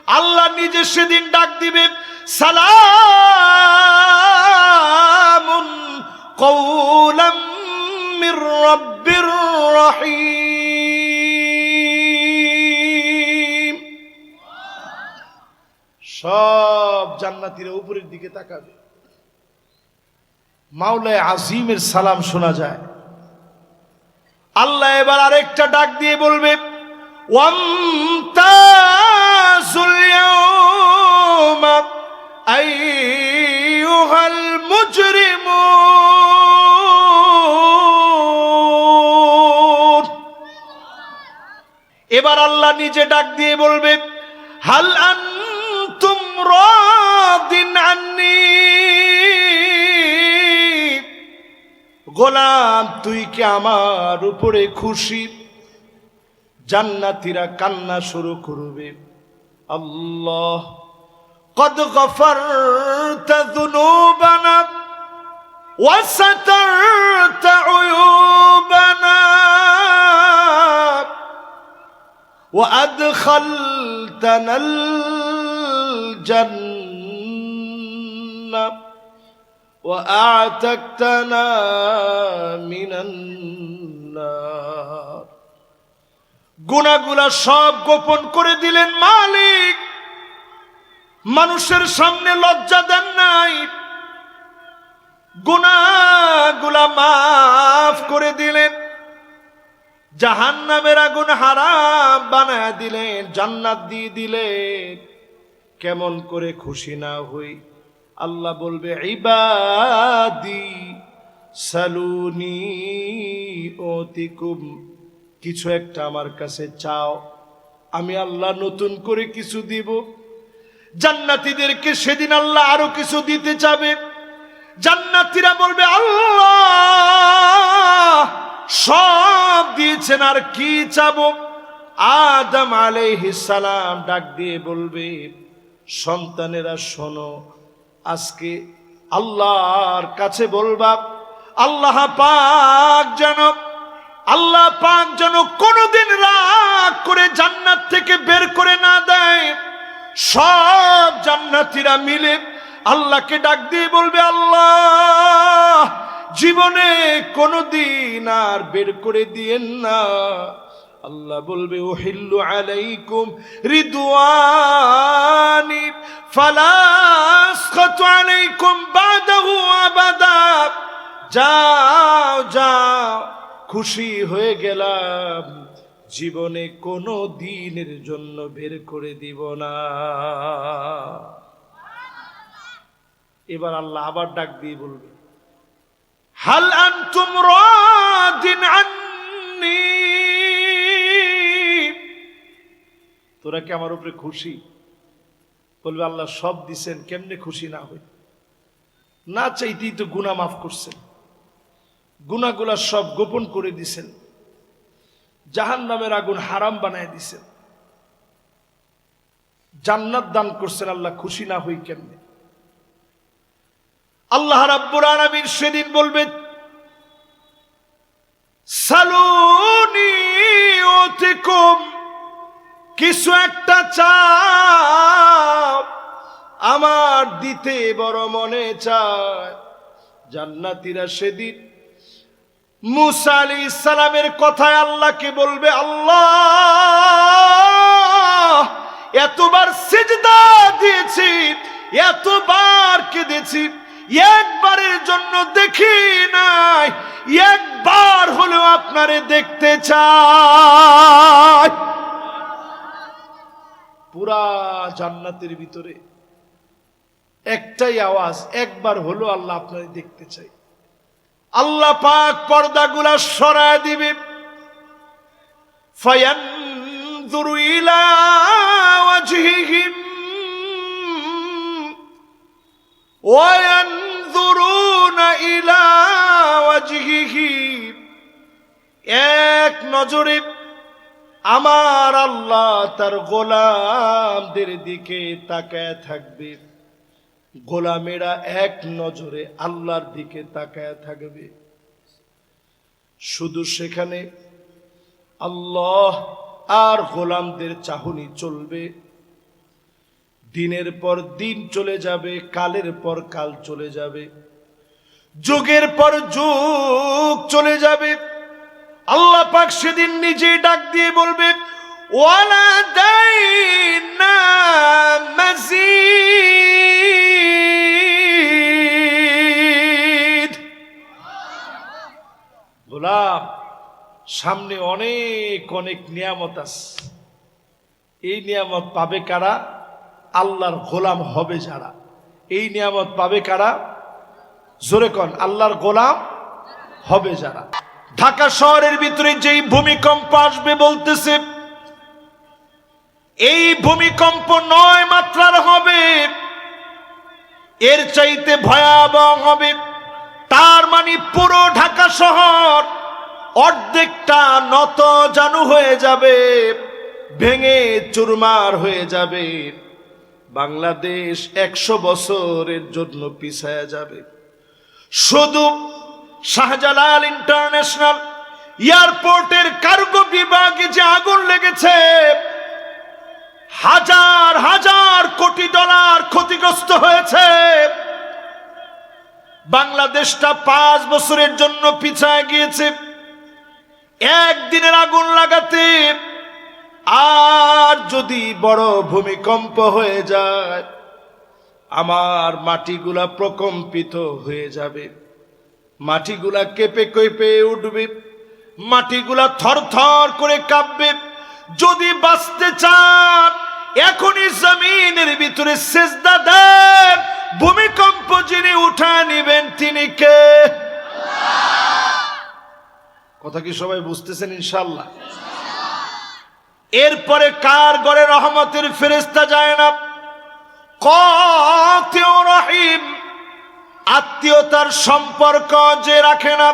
আল্লাহ নিজে সেদিন ডাক দিবে, সালামুন কওলাম মির রাব্বির রহিম। সব জান্নাতীরা উপরের দিকে তাকাবে, মাওলায়ে আজিমের সালাম শোনা যায়। আল্লাহ এবার আরেকটা ডাক দিয়ে বলবে, ওয়ামতাজুল ইয়াওমা আইয়ুহাল মুজরিমুন। এবার আল্লাহ নিজে ডাক দিয়ে বলবে, হাল আনতুম রাদিন আন্নী। গোলাম তুই কি আমার উপরে খুশি? জান্নাতীরা কান্না শুরু করবে, আল্লাহ কদ গফরতা যুনুবানা ওয়া সাতারতা উয়ুবানা ওয়া আদখালতানাল জান্নাহ ওয়া আ'তাকতানা মিনান নার। গুনাহগুলা সব গোপন করে দিলেন মালিক, মানুষের সামনে লজ্জা দেন নাই, গুনাহগুলা মাফ করে দিলেন, জাহান্নামের আগুন হারাম বানায়া দিলেন, জান্নাত দিয়ে দিলেন। কেমন করে খুশি না হই? আল্লাহ বলবে, ইবাদি সালুনি ওতিকুম। কিছু একটা আমার কাছে চাও, আমি আল্লাহ নতুন করে কিছু দিব। জান্নাতীদেরকে সেদিন আল্লাহ আরো কিছু দিতে চাবে। জান্নাতীরা বলবে, আল্লাহ সব দিয়েছেন, আর কি চাবো? আদম আলাইহিস সালাম ডাক দিয়ে বলবে, সন্তানেরা শোনো, আজকে আল্লাহর কাছে বলবা, আল্লাহ পাক যেন কোনদিন রাগ করে জান্নাত থেকে বের করে না দেয়। সব জান্নাতীরা মিলে আল্লাহকে ডাক দিয়ে বলবে, আল্লাহ জীবনে কোনদিন আর বের করে দিয়েন না। আল্লাহ বলবে, উহিল্লু আলাইকুম রিদওয়ানি ফালা আসখাতু আলাইকুম বাদাহু আবাদা। যাও যাও, খুশি হয়ে গেলাম, জীবনে কোনো দিনের জন্য বের করে দিব না। এবার আল্লাহ আবার ডাক দিয়ে বলবে, হাল আনতুম রাদিন আন্নী। তোরা কি আমার উপরে খুশি? বলবে, আল্লাহ সব দিছেন, কেমনে খুশি না হই? না চাইতেই তো গুনাহ মাফ করছেন, গুনাহগুলা সব গোপন করে দিছেন, জাহান্নামের আগুন হারাম বানায় দিছেন, জান্নাত দান করছেন। আল্লাহ খুশি না হই কেমনে? আল্লাহ রাব্বুল আলামিন সেদিন বলবে, সালুনি ওতিকুম। কিছু একটা চাও, আমার দিতে বড় মনে চায়। জান্নাতীরা সেদিন মুসা আলাইহিস সালামের কথায় আল্লাহকে বলবে, আল্লাহ এতবার সিজদা দিয়েছি, এতবার কেঁদেছি, একবারের জন্য দেখি নাই, একবার হলেও আপনারে দেখতে চাই। পুরা জান্নাতের ভিতরে একটাই আওয়াজ, একবার হলো আল্লাহ আপনারে দেখতে চাই। আল্লাহ পাক পর্দাগুলা সরায় দিবে, ফায়ানযুরু ইলা ওয়াজহিহিম ওয়া ইয়ানযুরুনা ইলা ওয়াজহিহি। এক নজরে আমার আল্লাহ তার গোলামদের দিকে তাকায় থাকবে, গোলামেরা এক নজরে আল্লাহর দিকে তাকায় থাকবে। শুধু সেখানে আল্লাহ আর গোলামদের চাহনি চলবে। দিনের পর দিন চলে যাবে, কালের পর কাল চলে যাবে, যুগের পর যুগ চলে যাবে। আল্লাহ পাক সেদিন নিজেই ডাক দিয়ে বলবে, ওয়ালাদাইনা মাজিদ। গোলাম, সামনে অনেক অনেক নিয়ামত আছে। এই নিয়ামত পাবে কারা? আল্লাহর গোলাম হবে যারা। এই নিয়ামত পাবে কারা? জোরে কন, আল্লাহর গোলাম হবে যারা। ঢাকা শহরের ভিতরে যেই ভূমিকম্প আসবে বলতেছে, এই ভূমিকম্প 9 মাত্রার হবে, এর চাইতে ভয়াবহ হবে। তার মানে পুরো ঢাকা শহর অর্ধেকটা নত জানু হয়ে যাবে, ভেঙে চুরমার হয়ে যাবে। বাংলাদেশ 100 বছরের জন্য পিছায়া যাবে। শুধু শাহজালাল ইন্টারন্যাশনাল এয়ারপোর্টের কার্গো বিভাগে যে আগুন লেগেছে, হাজার হাজার কোটি ডলার ক্ষতিগ্রস্ত হয়েছে। বাংলাদেশটা 5 বছরের জন্য পিছায় গিয়েছে। একদিনের আগুন লাগাতে আর যদি বড় ভূমিকম্প হয়ে যায়, আমার মাটিগুলা প্রকম্পিত হয়ে যাবে, মাটিগুলা কেঁপে কেঁপে উঠবে, মাটিগুলা থরথর করে কাঁপবে। যদি বাঁচতে চান এখনই জমিনের ভিতরে সেজদা দেন। ভূমিকম্প যিনি উঠায় নিবেন তিনি কে? কথা কি সবাই বুঝতেছেন ইনশাআল্লাহ? এরপরে কার ঘরে রহমতের ফেরেশতা যায় না? কাতিউ রহিম, আত্মীয়তার সম্পর্ক যে রাখে না,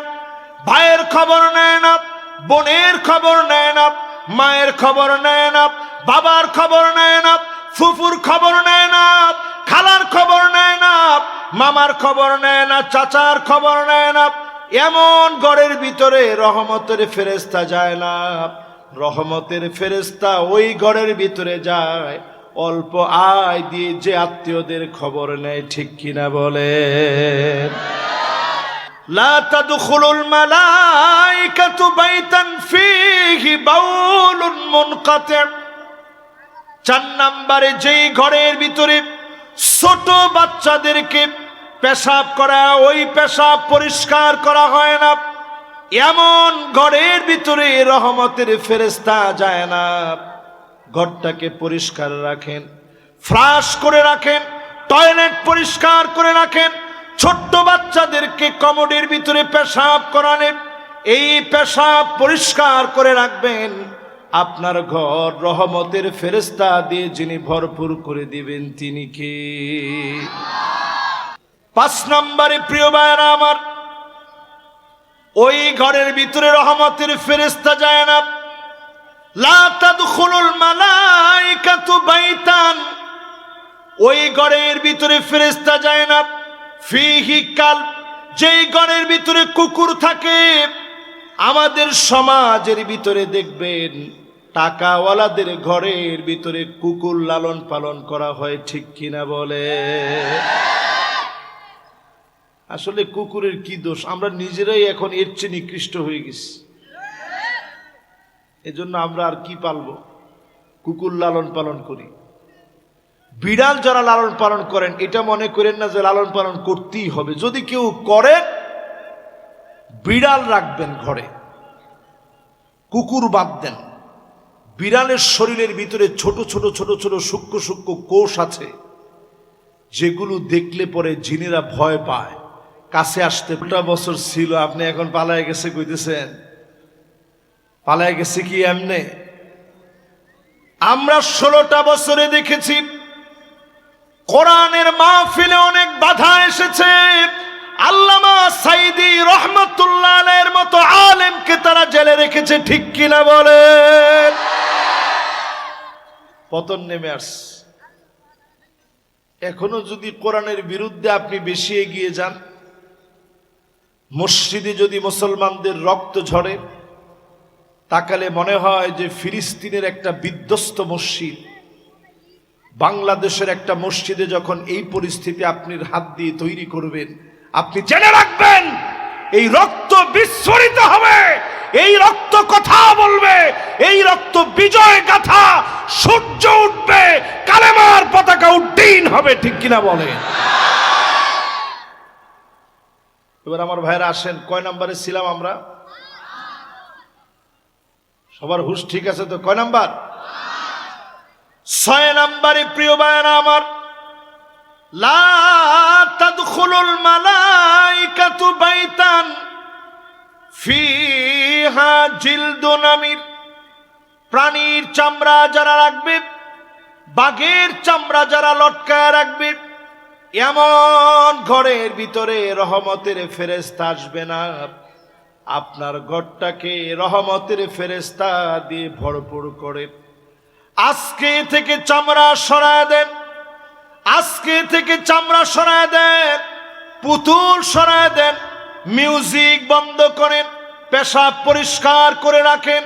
ভাইয়ের খবর নেয় না, বোনের খবর নেয় না, মায়ের খবর নেয় না, বাবার খবর নেয় না, ফুফুর খবর নেয় না, খালার খবর নেয় না, মামার খবর নেয় না, চাচার খবর নেয় না, এমন ঘরের ভিতরে রহমতের ফেরেশতা যায় না। রহমতের ফেরেশতা ওই ঘরের ভিতরে যায় অল্প আয় দিয়ে যে আত্মীয়দের খবর নেয়। ঠিক কিনা বলে? লা তাদখুলুল মালাইকাতু বাইতান ফীহি বাউলুন মুনকাতি। 4 নম্বরে যেই ঘরের ভিতরে ছোট বাচ্চাদেরকে পেশাব করা, ওই পেশাব পরিষ্কার করা হয় না, এমন ঘরের ভিতরে রহমতের ফেরেশতা যায় না। ঘরটাকে পরিষ্কার রাখেন, ফ্লাশ করে রাখেন, টয়লেট পরিষ্কার করে রাখেন, ছোট্ট বাচ্চাদেরকে কমোডের ভিতরে পেশাব করালেন, এই পেশাব পরিষ্কার করে রাখবেন। আপনার ঘর রহমতের ফেরেশতা দিয়ে যিনি ভরপুর করে দিবেন তিনি কে? 5 নম্বরে প্রিয় ভাইরা আমার, ওই ঘরের ভিতরে রহমতের ফেরেশতা যায় না। লা তাদখুলুল মালাইকাতু বাইতান, ওই ঘরের ভিতরে ফেরেশতা যায় না ফীহি কালব, যেই ঘরের ভিতরে কুকুর থাকে। আমাদের সমাজের ভিতরে দেখবেন টাকাওয়ালাদের ঘরের ভিতরে কুকুর লালন পালন করা হয়। ঠিক কিনা বলে? আসলে কুকুরের কি দোষ? আমরা নিজেরাই এখন এর চেয়ে নিকৃষ্ট হয়ে গেছি। এজন্য আমরা আর কি পালবো? কুকুর লালন পালন করি। বিড়াল যারা লালন পালন করেন, এটা মনে করেন না যে লালন পালন করতেই হবে। যদি কেউ করেন, বিড়াল রাখবেন ঘরে, কুকুর বাদ দেন। বিড়ালের শরীরের ভিতরে ছোট ছোট ছোট ছোট সূক্ষ্ম সূক্ষ্ম কোষ আছে, যেগুলো দেখলে পরে জিনেরা ভয় পায়, কাছে আসতে। 2টা বছর ছিল, আপনি এখন পালায় গেছে কইতেছেন? পালায় গেছে কি এমনে? আমরা 16টা বছরে দেখেছি কোরআনের মাহফিলে অনেক বাধা এসেছে। আল্লামা সাইদি রহমাতুল্লাহ আলাইহির মতো আলেমকে তারা জেলে রেখেছে। ঠিক কিনা বলেন? পতন নেমে আসছে। এখনো যদি কোরআনের বিরুদ্ধে আপনি বেশি এগিয়ে যান, মসজিদে যদি মুসলমানদের রক্ত ঝরে, তাকালে মনে হয় যে ফিলিস্তিনের একটা বিধ্বস্ত মসজিদ, বাংলাদেশের একটা মসজিদে যখন এই পরিস্থিতি আপনি হাত দিয়ে তৈরি করবেন, আপনি জেনে রাখবেন এই রক্ত বিস্ফোরিত হবে, এই রক্ত কথা বলবে, এই রক্ত বিজয় গাথা, সূর্য উঠবে, কালেমার পতাকা উড্ডীন হবে। ঠিক কিনা বলে? এবার আমার ভাইরা আসেন, কয় নাম্বারে ছিলাম আমরা? সবার হুশ ঠিক আছে তো? কয় নাম্বার? 6 নাম্বারে প্রিয় ভাইরা আমার, লা তাদখুলুল মালাইকাতু বাইতান ফিহা জিলদুন আমির। প্রাণীর চামড়া যারা রাখবে, বাঘের চামড়া যারা লটকায় রাখবে, এমন ঘরের ভিতরে রহমতের ফেরেশতা আসবে না। আপনার ঘরটাকে রহমতের ফেরেশতা দিয়ে ভরপুর করে। আজকে থেকে চামড়া সরায় দেন, আজকে থেকে চামড়া সরায় দেন, পুতুল সরায় দেন, মিউজিক বন্ধ করেন, পেশাব পরিষ্কার করে রাখেন।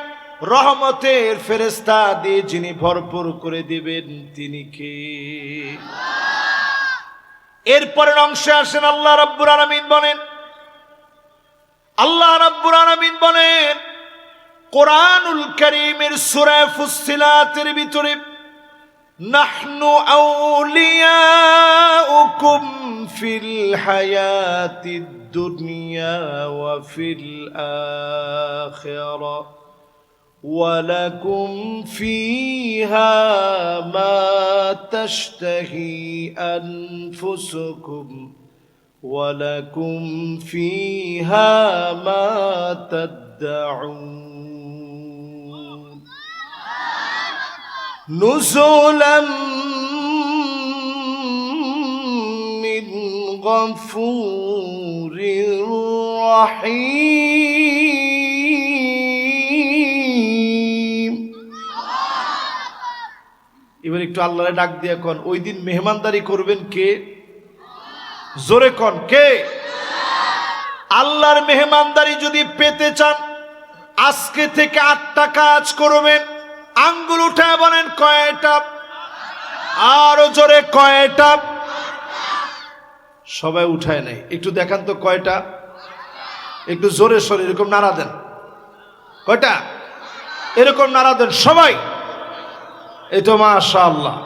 রহমতের ফেরেশতা দিয়ে যিনি ভরপুর করে দিবেন তিনি কে? এরপরের অংশে আসেন, আল্লাহ রাব্বুল আলামিন বলেন, আল্লাহ রাব্বুল আলামিন বলেন কোরআনুল কারীমের সূরা ফুসসিলাতের ভিতরে, নাহনু আউলিয়াউকুম ফিল হায়াতিদ দুনিয়া ওয়া ফিল আখিরা ওয়ালাকুম ফিহা মা তাশতাহি আনফুসুকুম ওয়ালাকুম ফিহা মা তাদউন নুজুলাম মিন গফুরির রহিম। এবার একটু আল্লাহরে ডাক দিয়ে কোন, ওই দিন মেহমানদারি করবেন কে? জোরে কোন, কে? আল্লাহর মেহমানদারি যদি পেতে চান, আজকে থেকে 8টা কাজ করবেন। আঙ্গুল উঠায় বলেন কয়টা? আরো জোরে কয়টা? সবাই উঠায় নাই, একটু দেখান তো কয়টা? একটু জোরে সরে এরকম নাড়া দেন। কয়টা? এরকম নাড়া দেন সবাই। এই তো মাশাআল্লাহ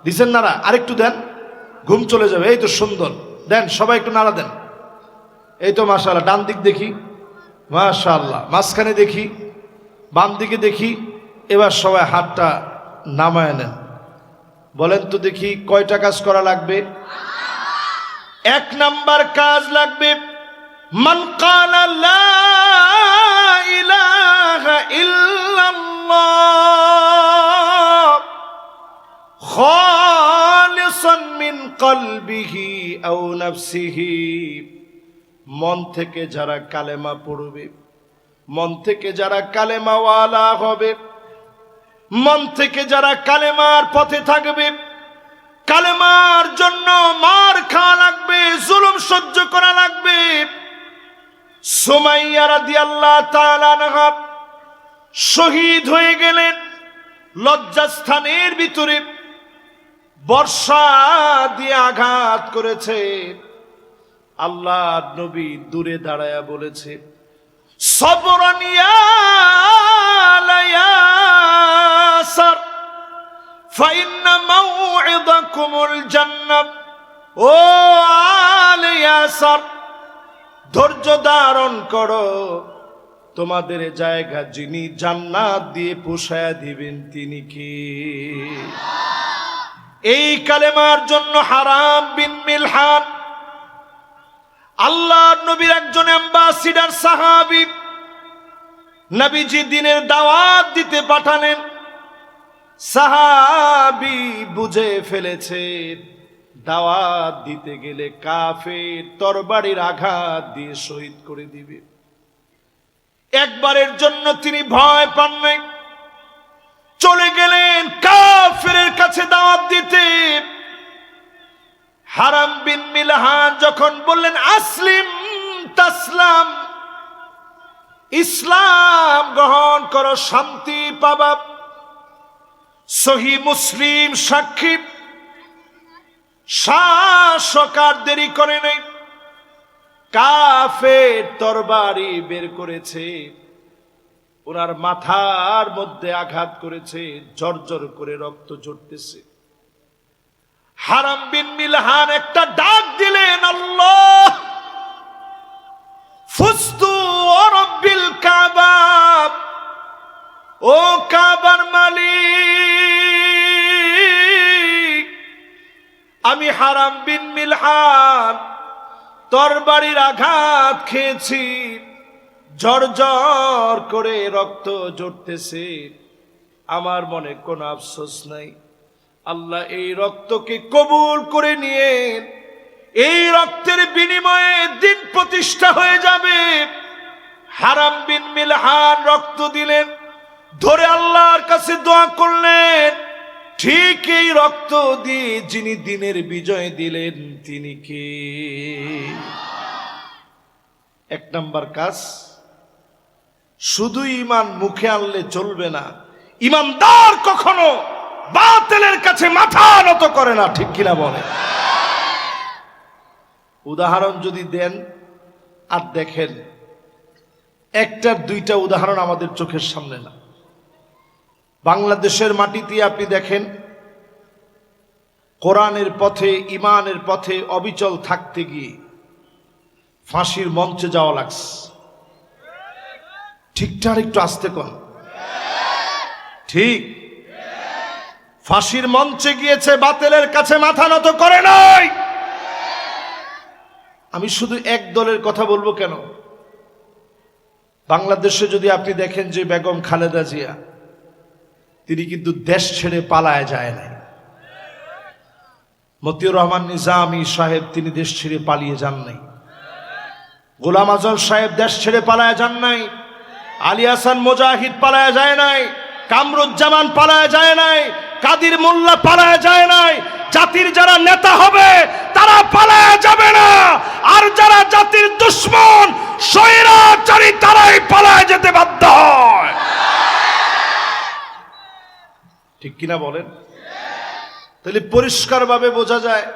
দিছেন নাড়া, আরেকটু দেন, ঘুম চলে যাবে। এই তো সুন্দর, দেন সবাই একটু নাড়া দেন। এই তো মাশাআল্লাহ। ডান দিক দেখি, মাশাআল্লাহ। মাঝখানে দেখি, বাম দিকে দেখি। এবার সবাই হাতটা নামায় নেন। বলেন তো দেখি কয়টা কাজ করা লাগবে? 1 নাম্বার কাজ লাগবে, মান ক্বালা লা ইলাহা ইল্লাল্লাহ খালিসান মিন কলবিহি আও নাফসিহি। মন থেকে যারা কালেমা পড়বে, মন থেকে যারা কালেমাওয়ালা হবে, মন থেকে যারা কালেমার পথে থাকবে, কালেমার জন্য মার খাওয়া লাগবে, জুলুম সহ্য করা লাগবে। সুমাইয়া রাদিয়াল্লাহু তাআলা আনহা শহীদ হয়ে গেলেন লজ্জাস্থানের ভিতরে, বর্ষা দিয়ে আঘাত করেছে। আল্লাহর নবী দূরে দাঁড়ায়া বলেছে, সবরান ইয়া ইয়াসার ফাইন্না মাউইদাকুমুল জান্নাহ। ও আলে ইয়াসার, ধৈর্য ধারণ করো, তোমাদের জায়গা যিনি জান্নাত দিয়ে পোষায়া দিবেন তিনি কি? এই কালেমার জন্য হারাম বিন মিলহান আল্লাহর নবীর একজন অ্যাম্বাসিডার সাহাবী, নবীজি দিনের দাওয়াত দিতে পাঠালেন। সাহাবী বুঝে ফেলেছে দাওয়াত দিতে গেলে কাফের তরবারির আঘাত দিয়ে শহীদ করে দিবে। একবারের জন্য তিনি ভয় পান নাই, চলে গেলেন কাফেরের কাছে দাওয়াত দিতে। হারাম বিন মিলহান যখন বললেন আসলিম তাসলাম, ইসলাম গ্রহণ করো শান্তি পাবা, সহিহ মুসলিম সাক্ষী শাসক দেরি করে নাই, কাফের তরবারি বের করেছে, ওনার মাথার মধ্যে আঘাত করেছে, জর্জর করে রক্ত ঝরতেছে। হারাম বিন মিলহান একটা ডাক দিলেন, আল্লাহ ফুস্তু রাব্বিল কাবা, ও কাবার মালিক, আমি হারাম বিন মিলহান তরবারির আঘাত খেয়েছি, ঝরঝর করে রক্ত ঝরতেছে, আমার মনে কোনো আফসোস নাই। আল্লাহ এই রক্তকে কবুল করে নিয়ে এই রক্তের বিনিময়ে দিন প্রতিষ্ঠা হয়ে যাবে। হারাম বিন মিলহান রক্ত দিলেন, ধরে আল্লাহর কাছে দোয়া করলেন, ঠিক এই রক্ত দিয়ে যিনি দিনের বিজয় দিলেন তিনি কে? এক নাম্বার কাজ, শুধু ঈমান মুখে আনলে চলবে না, ঈমানদার কখনো বাতিলের কাছে মাথা নত করে না, ঠিক কিনা বলে? উদাহরণ যদি দেন আর দেখেন, একটা দুইটা উদাহরণ আমাদের চোখের সামনে না। বাংলাদেশের মাটিতে আপনি দেখেন, কোরআনের পথে ঈমানের পথে অবিচল থাকতে গিয়ে ফাঁসির মঞ্চে যাওয়া লাগছে। ঠিকঠাক একটু আস্তে কর, ঠিক ফাঁসির মঞ্চে গিয়েছে, বাতিলের কাছে মাথা নত করে নাই। আমি শুধু এক দলের কথা বলবো কেন, বাংলাদেশে যদি আপনি দেখেন যে বেগম খালেদা জিয়া, তিনি কিন্তু দেশ ছেড়ে পালায় যায় নাই। মতিউর রহমান নিজামী সাহেব তিনি দেশ ছেড়ে পালিয়ে যান নাই। গোলাম আজম সাহেব দেশ ছেড়ে পালায় যান নাই। আলী হাসান মুজাহিদ পালায় যায় নাই। কামরুজ্জামান পালায় যায় নাই। কাদির মোল্লা পালায় যায় নাই। জাতির যারা নেতা হবে তারা পালায় যাবে না, আর যারা জাতির দুশ্মন স্বৈরাচারী তারাই পালায় যেতে বাধ্য হয়। ঠিক কিনা বলেন? তাহলে পরিষ্কারভাবে বোঝা যায়,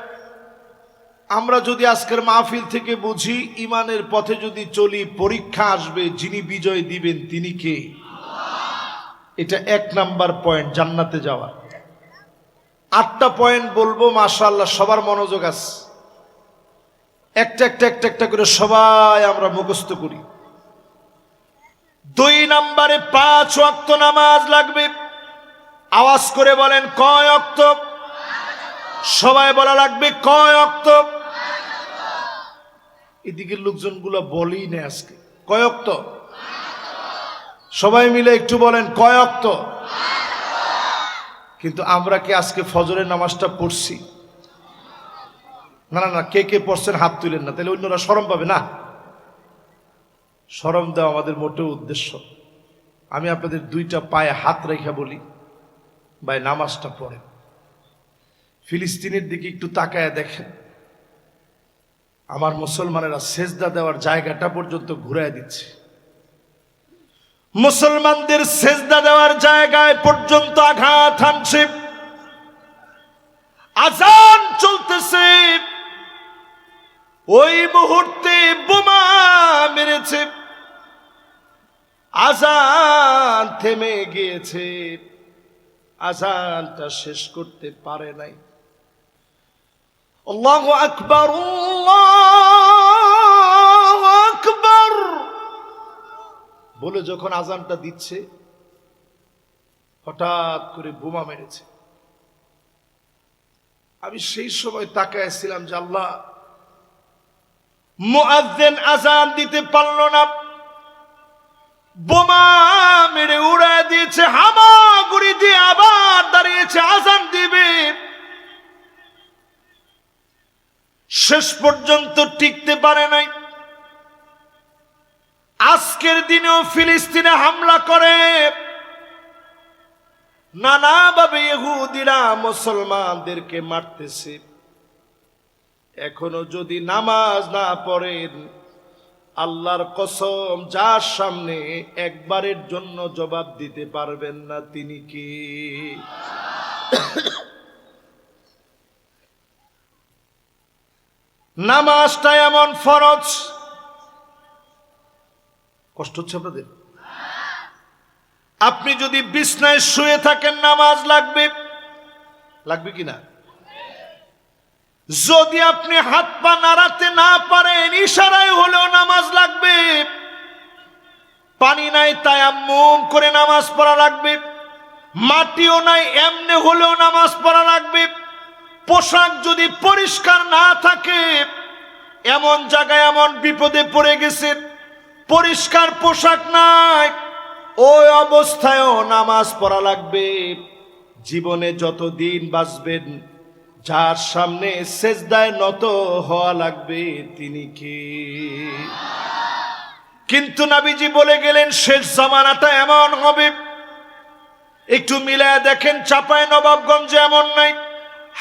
আমরা যদি আজকের মাহফিল থেকে বুঝি ঈমানের পথে যদি চলি, পরীক্ষা আসবে, যিনি বিজয় দিবেন তিনি কে? এটা এক নাম্বার পয়েন্ট, জান্নাতে যাওয়া। 8টা পয়েন্ট বলবো, মাশাআল্লাহ সবার মনোযোগ আছে, একটা একটা একটা একটা করে সবাই আমরা মুখস্থ করি। 2 নম্বরে 5 ওয়াক্ত নামাজ লাগবে। আওয়াজ করে বলেন কয় ওয়াক্ত? সবাই বলা লাগবে কয় ওয়াক্ত? এদিকের লোকজনগুলো বলেই না আজকে কয় ওয়াক্ত। সবাই মিলে একটু বলেন কয় ওয়াক্ত। কিন্তু আমরা কি আজকে ফজরের নামাজটা পড়ছি? না না না, কে কে পড়ছেন হাত তুলেন না, তাহলে অন্যরা শরম পাবে না। শরম দেওয়া আমাদের মোটেও উদ্দেশ্য। আমি আপনাদের 2টা পায়ে হাত রেখে বলি, ভাই নামাজটা পড়েন। ফিলিস্তিনের দিকে একটু তাকায় দেখেন, আমার মুসলমানেরা সেজদা দেওয়ার জায়গাটা পর্যন্ত ঘুরায় দিচ্ছে। মুসলমানদের সেজদা দেওয়ার জায়গায় পর্যন্ত আঘাত হানছে। আজান চলতেছে, ওই মুহূর্তে বোমা মেরেছে, আজান থেমে গিয়েছে, আজানটা শেষ করতে পারে নাই। আল্লাহু আকবার, আল্লাহু আকবার বলে যখন আজানটা দিচ্ছে, হঠাৎ করে বোমা মেরেছে। আমি সেই সময় তাকাইছিলাম যে আল্লাহ, মুয়াজ্জিন আজান দিতে পারলো না, বোমা মেরে উড়ায় দিয়েছে, হামাগুড়ি দিয়ে আবার দাঁড়িয়েছে আজান দিবে। শেষ পর্যন্ত টিকতে পারে নাই। আজকের দিনেও ফিলিস্তিনে হামলা করে, নানাভাবে ইহুদিরা মুসলমানদেরকে মারতেছে। এখনো যদি নামাজ না পড়েন, আল্লাহর কসম, যার সামনে একবারের জন্য জবাব দিতে পারবেন না তিনি কি? নামাজটা এমন ফরজ। কষ্ট হচ্ছে আপনাদের? আপনি যদি বিছনায় শুয়ে থাকেন নামাজ লাগবে, লাগবে কিনা? যদি আপনি হাত পা নাড়াতে না পারেন ইশারায় হলেও নামাজ লাগবে। পানি নাই তায়াম্মুম করে নামাজ পড়া লাগবে। মাটিও নাই এমনি হলেও নামাজ পড়া লাগবে। পোশাক যদি পরিষ্কার না থাকে, এমন জায়গায় এমন বিপদে পড়ে গেছেন পরিষ্কার পোশাক নাই, ওই অবস্থায়ও নামাজ পড়া লাগবে। জীবনে যতদিন বাঁচবেন যার সামনে সেজদায় নত হওয়া লাগবে তিনি কে? কিন্তু নবীজি বলে গেলেন শেষ জামানাটা এমন হবে, একটু মিলায় দেখেন চাপায় নবাবগঞ্জে এমন নাই,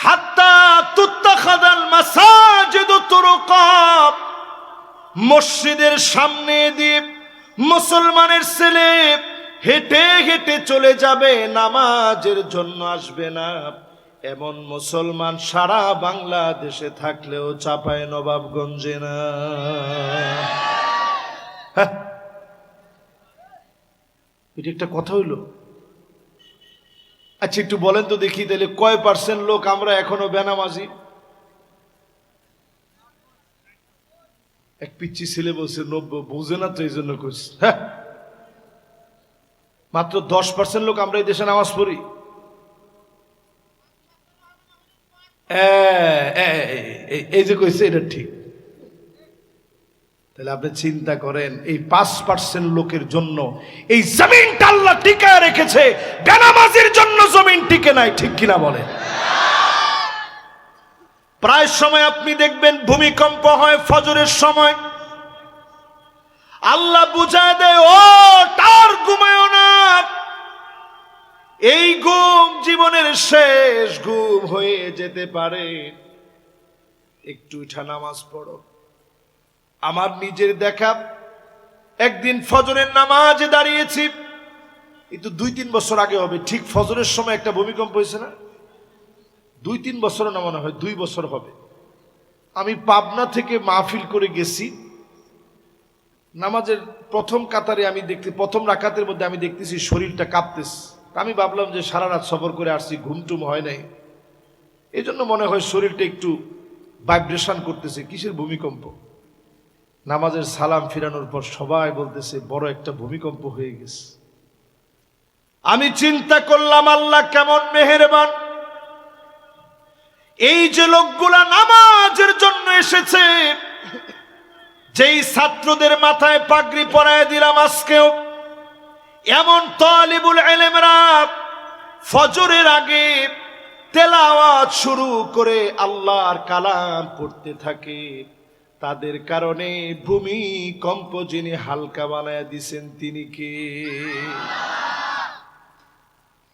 হাত্তা তুত্তাখাদাল মাসাজিদু তুরুকা, মসজিদের সামনে দিয়ে মুসলমানের ছেলে হেঁটে হেঁটে চলে যাবে, নামাজের জন্য আসবে না। এমন মুসলমান সারা বাংলাদেশে থাকলেও চাপায় নবাবগঞ্জে না। এটা একটা কথা হইল? আচ্ছা একটু বলেন তো দেখি, তাহলে কয় পার্সেন্ট লোক আমরা এখনো বেনামাজি? এক পিচ্ছি ছেলে বলছে 90, বুঝে না তো এই জন্য করছি। হ্যাঁ, মাত্র 10% লোক আমরা এই দেশে নামাজ পড়ি। এই যে কইছে এটা ঠিক। তাহলে আপনি চিন্তা করেন এই 5% লোকের জন্য এই জমিনটা আল্লাহ টিকায় রেখেছে, বেনামাজির জন্য জমিন টিকে নাই, ঠিক কিনা বলেন? প্রায় সময় আপনি দেখবেন ভূমিকম্প হয় ফজরের সময়, আল্লাহ বুঝায় দেয় ও তার ঘুমায়ও না, এই ঘুম জীবনের শেষ ঘুম হয়ে যেতে পারে, একটু উঠা নামাজ পড়ো। আমার নিজের দেখা, একদিন ফজরের নামাজে দাঁড়িয়েছি, কিন্তু 2-3 বছর আগে হবে, ঠিক ফজরের সময় একটা ভূমিকম্প হয়েছে না? 2-3 বছর না মনে হয় 2 বছর হবে। আমি পাবনা থেকে মাহফিল করে গেছি, নামাজের প্রথম কাতারে আমি প্রথম রাকাতের মধ্যে আমি দেখতেছি শরীরটা কাঁপতেছে। আমি ভাবলাম যে সারা রাত সফর করে আসছি, ঘুমটুম হয় নাই, এই জন্য মনে হয় শরীরটা একটু ভাইব্রেশন করতেছে। কিসের ভূমিকম্প? নামাজের সালাম ফিরানোর পর সবাই বলতেছে বড় একটা ভূমিকম্প হয়ে গেছে। আমি চিন্তা করলাম আল্লাহ কেমন মেহেরবান, এই যে লোকগুলা নামাজের জন্য এসেছে, যেই ছাত্রদের মাথায় পাগড়ি পরায় দিলাম আজকেও, এমন তালিবুল ইলমরা ফজরের আগে তেলাওয়াত শুরু করে আল্লাহর কালাম পড়তে থাকে, তাদের কারণে ভূমিকম্প যিনি হালকা বানায় দিছেন তিনি কে?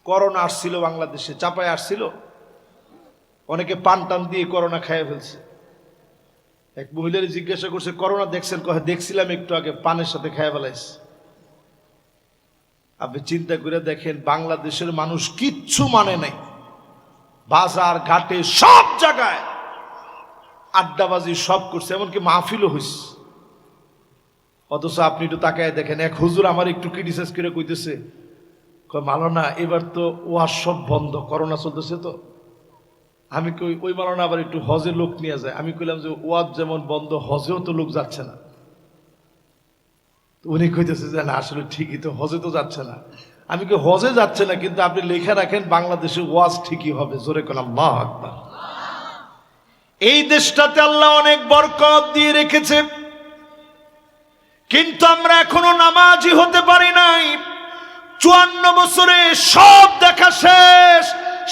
করোনা আসছিল বাংলাদেশে, চাপায় আসছিল, অনেকে পান টান দিয়ে করোনা খাইয়ে ফেলছে। এক মহিলার জিজ্ঞাসা করছে করোনা দেখছেন? কহে দেখছিলাম একটু আগে, পানের সাথে খাইয়ে ফেলাইছে। আপনি চিন্তা করে দেখেন বাংলাদেশের মানুষ কিচ্ছু মানে নাই, বাজার ঘাটে সব জায়গায় আড্ডাবাজি সব করছে, এমনকি মাহফিলও হয়েছে। অথচ আপনি একটু তাকায় দেখেন, এক হুজুর আমার একটু ক্রিটিসাইজ করে কইতেছে, মানো না এবার তো ওয়াজ সব বন্ধ, করোনা চলতেছে তো। আমি কই ওই মানো না আবার একটু হজে লোক নিয়ে যায়। আমি কইলাম যে ওয়াজ যেমন বন্ধ, হজেও তো লোক যাচ্ছে না। উনি কইতেছে যে না আসলে ঠিকই তো, হজে তো যাচ্ছে না। আমি কই হজে যাচ্ছে না, কিন্তু আপনি লেখা রাখেন বাংলাদেশে ওয়াজ ঠিকই হবে। জোরে কলাম আল্লাহু আকবার। এই দেশটাতে আল্লাহ অনেক বরকত দিয়ে রেখেছে, কিন্তু আমরা এখনো নামাজি হতে পারি নাই। 54 বছরে সব দেখা শেষ,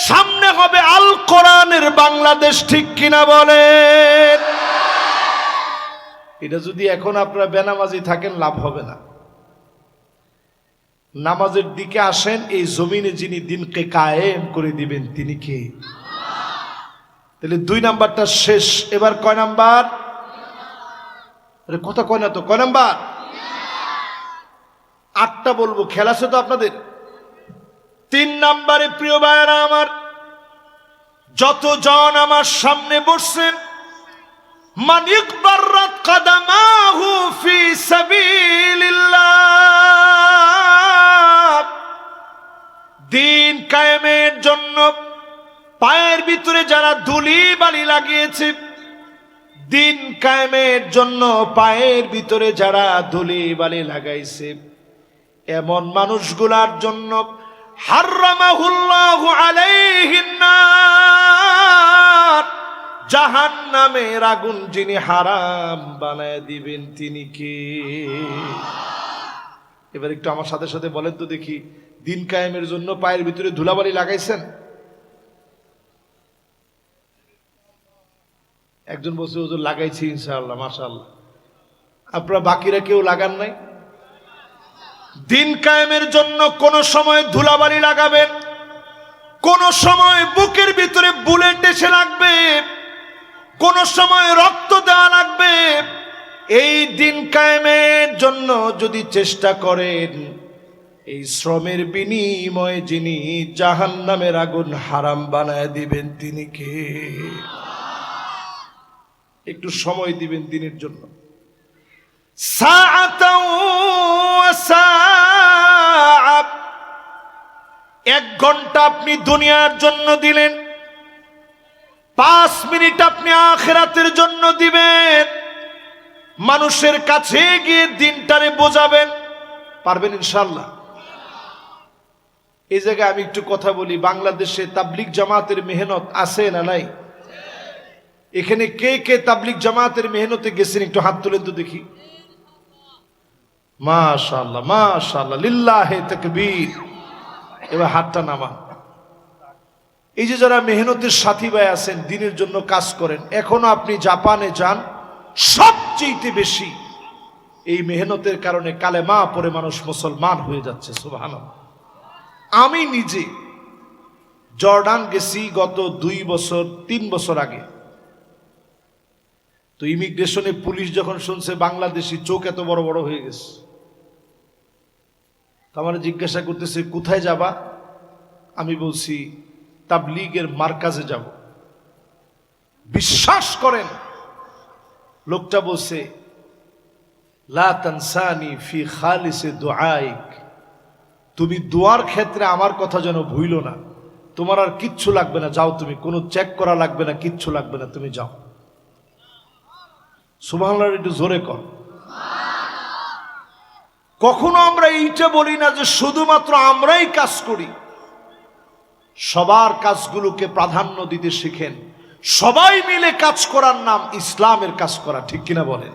সামনে হবে আল কোরআনের বাংলাদেশ, ঠিক কিনা বলেন? এটা যদি এখন আপনারা বেনামাজি থাকেন লাভ হবে না। নামাজের দিকে আসেন, এই জমিনে যিনি দিনকে কায়েম করে দিবেন তিনি কে? তাহলে 2 নাম্বারটা শেষ। এবার কয় নাম্বার? কথা কয় না তো, কয় নাম্বার? 8টা বলবো, খেলা আছে তো আপনাদের। 3 নাম্বারে প্রিয় ভাইয়েরা আমার, যতজন আমার সামনে বসছেন মান ইকবাররাত কদমাহু ফি সাবিলিল্লাহ, দিন কায়েমের জন্য পায়ের ভিতরে যারা ধুলি বালি লাগিয়েছে, দিন কায়েমের জন্য পায়ের ভিতরে যারা ধুলি বালি লাগাইছে, এমন মানুষগুলার জন্য হারামাহুল্লাহু আলাইহিন নার, জাহান্নামের আগুন যিনি হারাম বানায় দিবেন তিনি কে? এবার একটু আমার সাথে সাথে বলেন তো দেখি, দিন কায়েমের জন্য পায়ের ভিতরে ধুলাবালি লাগাইছেন? একজন বলছে হুজুর লাগাইছি ইনশাআল্লাহ, মাশাআল্লাহ। আপনারা বাকিরা কেউ লাগান নাই? দিন কায়েমের জন্য কোন সময় ধুলাবালি লাগাবেন, কোন সময় বুকের ভিতরে বুলেট এসে লাগবে, কোন সময় রক্ত দেওয়া লাগবে। এই দিন কায়েমের জন্য যদি চেষ্টা করেন, এই শ্রমের বিনিময়ে যিনি জাহান্নামের আগুন হারাম বানায় দিবেন তিনি কে? একটু সময় দিবেন দিনের জন্য। এক ঘন্টা আপনি দুনিয়ার জন্য দিলেন, 5 মিনিট আপনি আখিরাতের জন্য দিবেন। মানুষের কাছে গিয়ে দিনটারে বোঝাবেন, পারবেন ইনশাআল্লাহ? এই জায়গায় আমি একটু কথা বলি, বাংলাদেশে তাবলিগ জামাতের মেহনত আছে না নাই? এখানে কে কে তাবলিগ জামাতের মেহনতে গেছেন একটু হাত তুলেন তো দেখি। মাশাআল্লাহ মাশাআল্লাহ, লিল্লাহে তাকবীর। এবার হাতটা নামান। এই যে যারা মেহনতের সাথী ভাই আছেন, দিনের জন্য কাজ করেন, এখনো আপনি জাপানে যান, সবচেয়ে বেশি এই মেহনতের কারণে কালেমা পড়ে মানুষ মুসলমান হয়ে যাচ্ছে, সুবহানাল্লাহ। আমি নিজে জর্ডান গেছি গত 2 বছর 3 বছর আগে। তো ইমিগ্রেশনে পুলিশ যখন শুনছে বাংলাদেশি, চোখ এত বড় বড় হয়ে গেছে। তো আমার জিজ্ঞাসা করতেছে কোথায় যাবা? আমি বলছি তাবলীগের মার্কাজে যাব। বিশ্বাস করেন, লোকটা বলছে লা তানসানি ফি খালিসে দুআইক, তুমি দোয়ার ক্ষেত্রে আমার কথা যেন ভুইলো না, তোমার আর কিচ্ছু লাগবে না, যাও তুমি, কোনো চেক করা লাগবে না, কিচ্ছু লাগবে না, তুমি যাও। সুবহানাল্লাহ, একটু জোরে কর। কখনো আমরা এইটা বলি না যে শুধুমাত্র আমরাই কাজ করি। সবার কাজগুলোকে প্রাধান্য দিতে শিখেন। সবাই মিলে কাজ করার নাম ইসলামের কাজ করা, ঠিক কিনা বলেন?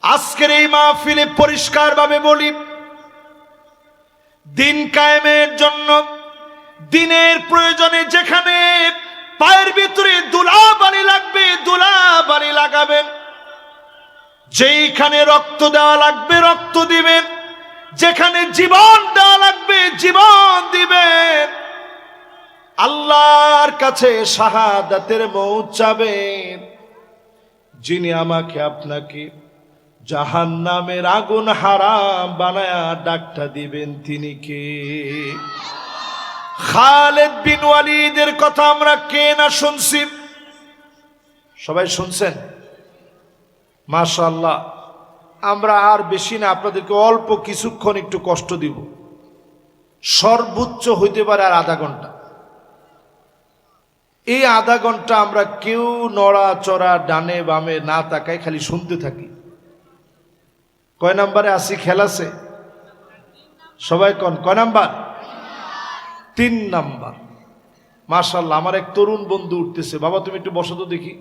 আজকের এই মাহফিলে পরিষ্কারভাবে বলি, দিন কায়েমের জন্য দিনের প্রয়োজনে যেখানে পায়ের ভিতরে ধুলাবালি লাগবে ধুলাবালি লাগাবেন, যেইখানে রক্ত দেওয়া লাগবে রক্ত দিবেন, যেখানে জীবন দেওয়া লাগবে জীবন দিবেন। আল্লাহর কাছে শাহাদাতের মওত চাবেন। যিনি আমাকে আপনাকে জাহান্নামের আগুন হারাম বানায়া ডাকটা দিবেন তিনি কে? খালিদ বিন ওয়ালিদের কথা আমরা কে না শুনছি? সবাই শুনছেন? মাশাআল্লাহ। আমরা আর বেশি না, আপনাদেরকে অল্প কিছুক্ষণ একটু কষ্ট দিব। সর্বোচ্চ হইতে পারে আর আধা ঘন্টা। এই আধা ঘন্টা আমরা কেউ নড়াচড়া ডানে বামে না তাকাই, খালি শুনতে থাকি। কয় নাম্বারে আসি? খেল আছে? সবাই কন কয় নাম্বার? 3 নাম্বার। মাশাআল্লাহ, আমার এক তরুণ বন্ধু উঠতেছে। বাবা তুমি একটু বসো তো দেখি।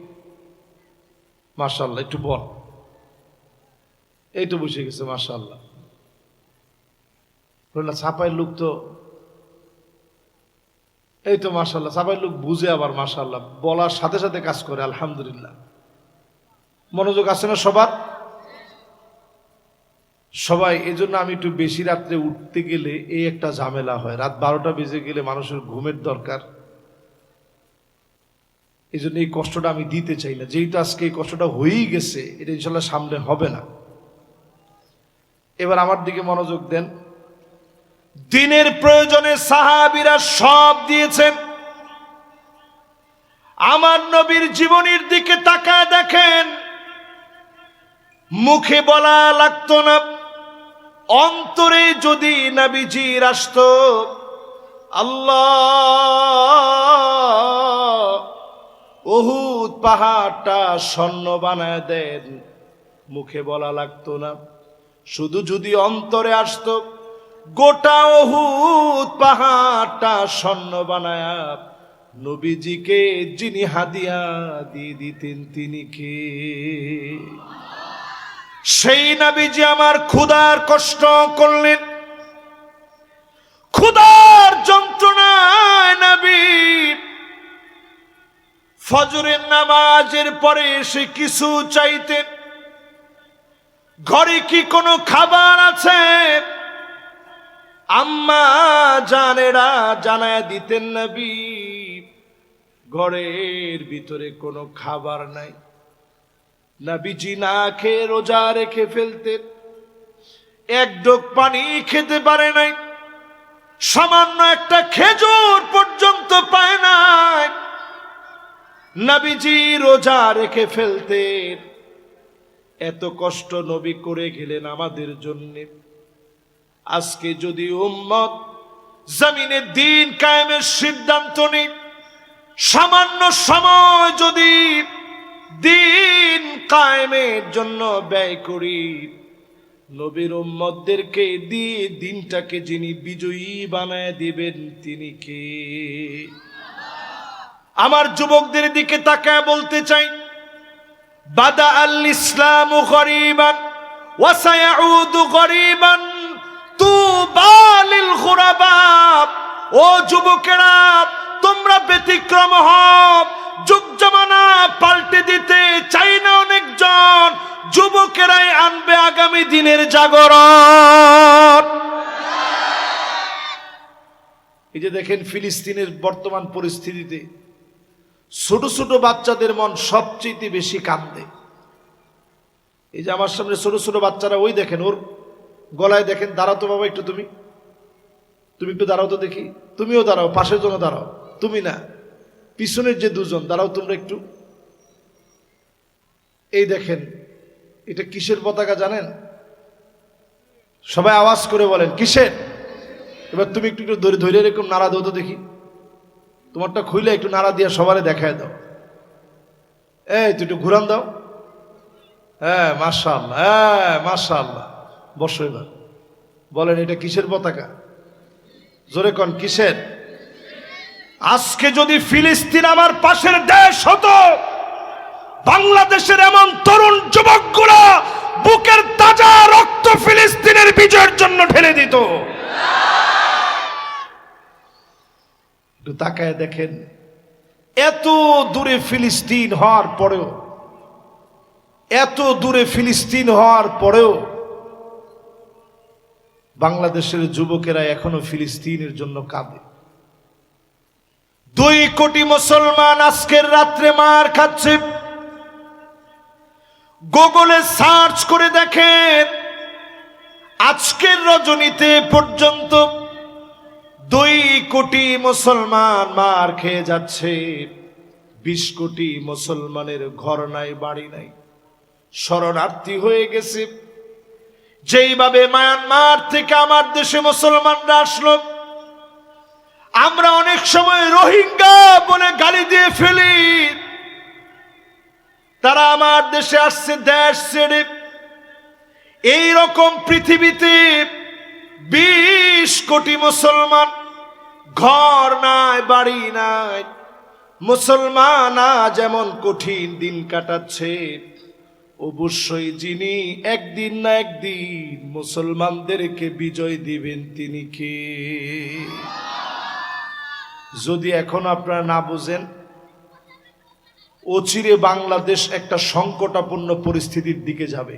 মাশাআল্লাহ, একটু বল। এই তো বসে গেছে, মাশাআল্লাহ। ছাপাই লোক তো, এই তো মাশাআল্লাহ, ছাপাই লোক বুঝে আবার, মাশাআল্লাহ, বলার সাথে সাথে কাজ করে, আলহামদুলিল্লাহ। মনোযোগ আছে না সবার? সবাই। এই জন্য আমি একটু বেশি রাত্রে উঠতে গেলে এই একটা ঝামেলা হয়, রাত 12টা বেজে গেলে মানুষের ঘুমের দরকার। এই জন্য এই কষ্টটা আমি দিতে চাই না। যেহেতু আজকে এই কষ্টটা হয়েই গেছে, এটা ইনশাল্লাহ সামনে হবে না। এবার আমার দিকে মনোযোগ দেন। দিনের প্রয়োজনে সাহাবীরা সব দিয়েছেন। আমার নবীর জীবনীর দিকে তাকায় দেখেন, মুখে বলা লাগতো না, অন্তরে যদি নবীজির আসতো, আল্লাহ উহুদ পাহাড়টা স্বর্ণ বানায় দেন, মুখে বলা লাগতো না। শুধু যদি অন্তরে আসতো, গোটা উহুদ পাহাড়টা স্বর্ণ বানায় নবীজিকে যিনি হাদিয়া দিয়ে দিতেন তিনি কে? সেই নবীজি আমার ক্ষুধার কষ্ট করলেন, ক্ষুধার যন্ত্রণায় নবী ফজরের নামাজের পরে এসে কিছু চাইতেন, ঘরে কি কোনো খাবার আছে? আম্মা জানেরা জানায় দিতেন নবী ঘরের ভিতরে কোনো খাবার নাই। নবীজি না খেয়ে রোজা রেখে ফেলতেন, এক ঢোক পানি খেতে পারে নাই, সামান্য একটা খেজুর পর্যন্ত পায় নাই। নবীজি রোজা রেখে ফেলতেন। এত কষ্ট নবী করে গেলেন আমাদের জন্য। আজকে যদি উম্মত জমিনে দিন কায়েমের সিদ্ধান্ত নেই, সামান্য সময় যদি দিন কায়েমের জন্য ব্যয় করি, নবীর উম্মতদেরকে দিয়ে দিনটাকে যিনি বিজয়ী বানায় দিবেন তিনি কে? আমার যুবকদের দিকে তাকায় বলতে চাই, বাদা আল ইসলামু গরীবান ওয়া সায়াউদু গরীবান তুবা লিল গুরাবা। ও যুবকেরা, তোমরা ব্যতিক্রম হও, যুগ জামানা পাল্টে দিতে চাই না অনেকজন, যুবকেরাই আনবে আগামী দিনের জাগরণ। এই যে দেখেন ফিলিস্তিনের বর্তমান পরিস্থিতিতে ছোট ছোট বাচ্চাদের মন সবচেয়ে বেশি কাঁদে। এই যে আমার সামনে ছোট ছোট বাচ্চারা, ওই দেখেন ওর গলায় দেখেন, দাঁড়াও তো বাবা একটু, তুমি একটু দাঁড়াও তো দেখি, তুমিও দাঁড়াও, পাশের জন্য দাঁড়াও, তুমি না পিছনের যে দুজন দাঁড়াও তোমরা একটু। এই দেখেন এটা কিসের পতাকা জানেন? সবাই আওয়াজ করে বলেন কিসের? এবার তুমি একটু একটু ধরে ধরে এরকম নাড়া দাও তো দেখি, তোমারটা খুইলে একটু নাড়া দিয়ে সবারে দেখায় দাও। এই তুই একটু ঘুরান দাও। হ্যাঁ মাশাআল্লাহ, হ্যাঁ মাশাআল্লাহ। বসো এবার, বলেন এটা কিসের পতাকা? জোরে কোন কিসের? আজকে যদি ফিলিস্তিন আমার পাশের দেশ হতো, বাংলাদেশের এমন তরুণ যুবকগুলো বুকের তাজা রক্ত ফিলিস্তিনের বিজয়ের জন্য ঢেলে দিত। একটু তাকায় দেখেন, এত দূরে ফিলিস্তিন হওয়ার পরেও, এত দূরে ফিলিস্তিন হওয়ার পরেও বাংলাদেশের যুবকেরা এখনো ফিলিস্তিনের জন্য কাঁদে। 2 কোটি মুসলমান আজকের রাত্রে মার খাচ্ছে। গুগলে সার্চ করে দেখেন, আজকের রজনীতে পর্যন্ত 2 কোটি মুসলমান মার খেয়ে যাচ্ছে। 20 কোটি মুসলমানের ঘর নাই, বাড়ি নাই, শরণার্থী হয়ে গেছে। যেইভাবে মায়ানমার থেকে আমার দেশে মুসলমানরা আসলো, আমরা অনেক সময় রোহিঙ্গা বলে গালি দিয়ে ফেলি। তারা আমার দেশে আসছে দেশ ছেড়ে। এই রকম পৃথিবীতে 20 কোটি মুসলমান, ঘর নাই, বাড়ি নাই। মুসলমান যেমন কঠিন দিন কাটাচ্ছে, অবশ্যই যিনি একদিন না একদিন মুসলমানদেরকে বিজয় দিবেন তিনি কে? যদি এখন আপনারা না বুঝেন, অচিরে বাংলাদেশ একটা সংকটাপন্ন পরিস্থিতির দিকে যাবে।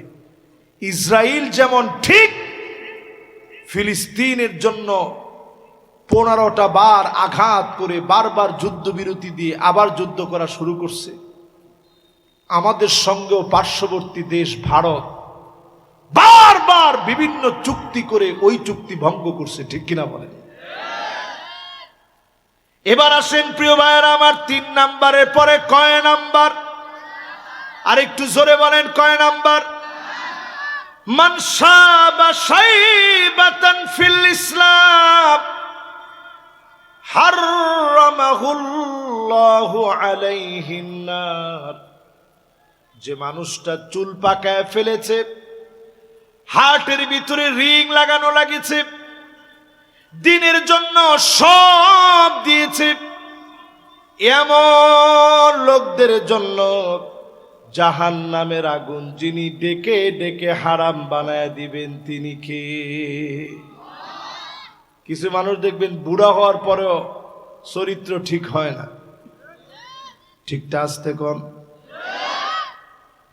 ইসরায়েল যেমন ঠিক ফিলিস্তিনের জন্য 15টা বার আঘাত করে বারবার যুদ্ধবিরতি দিয়ে আবার যুদ্ধ করা শুরু করছে, আমাদের সঙ্গেও পার্শ্ববর্তী দেশ ভারত বারবার বিভিন্ন চুক্তি করে ওই চুক্তি ভঙ্গ করছে। ঠিক কিনা বলেন? এবার আসেন প্রিয় ভাইয়েরা আমার, 3 নাম্বারের পরে কয় নাম্বার? আর একটু জোরে বলেন, কয় নাম্বার? মান শাবা শাইবাতান ফিল ইসলাম হারামাহুল্লাহু আলাইহিন নার। যে মানুষটা চুল পাকায় ফেলেছে, হার্টের ভিতরে রিং লাগানো লাগিয়েছে, দিনের জন্য সব দিয়েছে, এমন লোকদের জন্য জাহান্নামের আগুন যিনি ডেকে ডেকে হারাম বানায় দিবেন তিনি কে? কিছু মানুষ দেখবেন বুড়া হওয়ার পরেও চরিত্র ঠিক হয় না। ঠিকটা আসতে কম।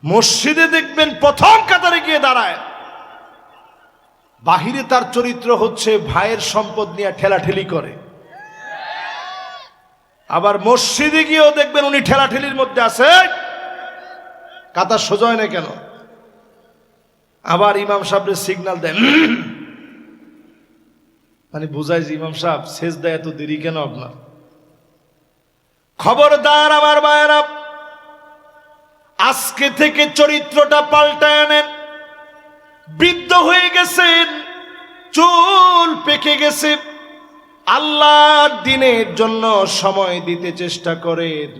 মসজিদে দেখবেন প্রথম কাতারে গিয়ে দাঁড়ায়, বাহিরে তার চরিত্র হচ্ছে ভাইয়ের সম্পদ নিয়ে ঠেলাঠেলি করে। আবার মসজিদে গিয়েও দেখবেন উনি ঠেলাঠেলির মধ্যে আছে, কাতার সোজা হয় না কেন। আবার ইমাম সাহেবের সিগন্যাল দেন, মানে বুঝাই যে ইমাম সাহেব সেজদায় এত দেরি কেন আপনার? খবরদার আমার ভাইয়েরা, আজকে থেকে চরিত্রটা পাল্টায় নেন। বৃদ্ধ হয়ে গেছেন, চুল পেকে গেছে, আল্লাহর দ্বীনের জন্য সময় দিতে চেষ্টা করেন।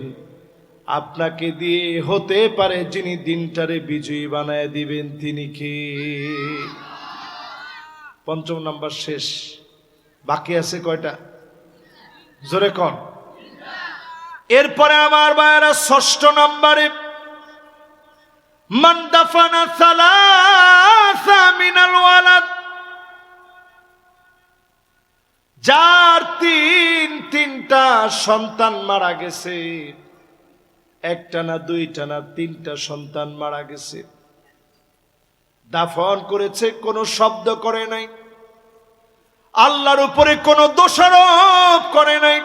আপনাকে দিয়ে হতে পারে যিনি দিনটারে বিজয়ী বানায় দিবেন তিনি কে? 5 নাম্বার শেষ, বাকি আছে কয়টা? জোরে কর। এরপরে আমার ভাইয়েরা 6 নম্বরে মান দাফানা সালাসা মিনাল ওয়ালাদ। যার তিনটা সন্তান মারা গেছে, একটা না, দুইটা না, 3টা সন্তান মারা গেছে, দাফন করেছে, কোনো শব্দ করে নাই, আল্লাহর উপরে কোনো দোষারোপ করে নাই,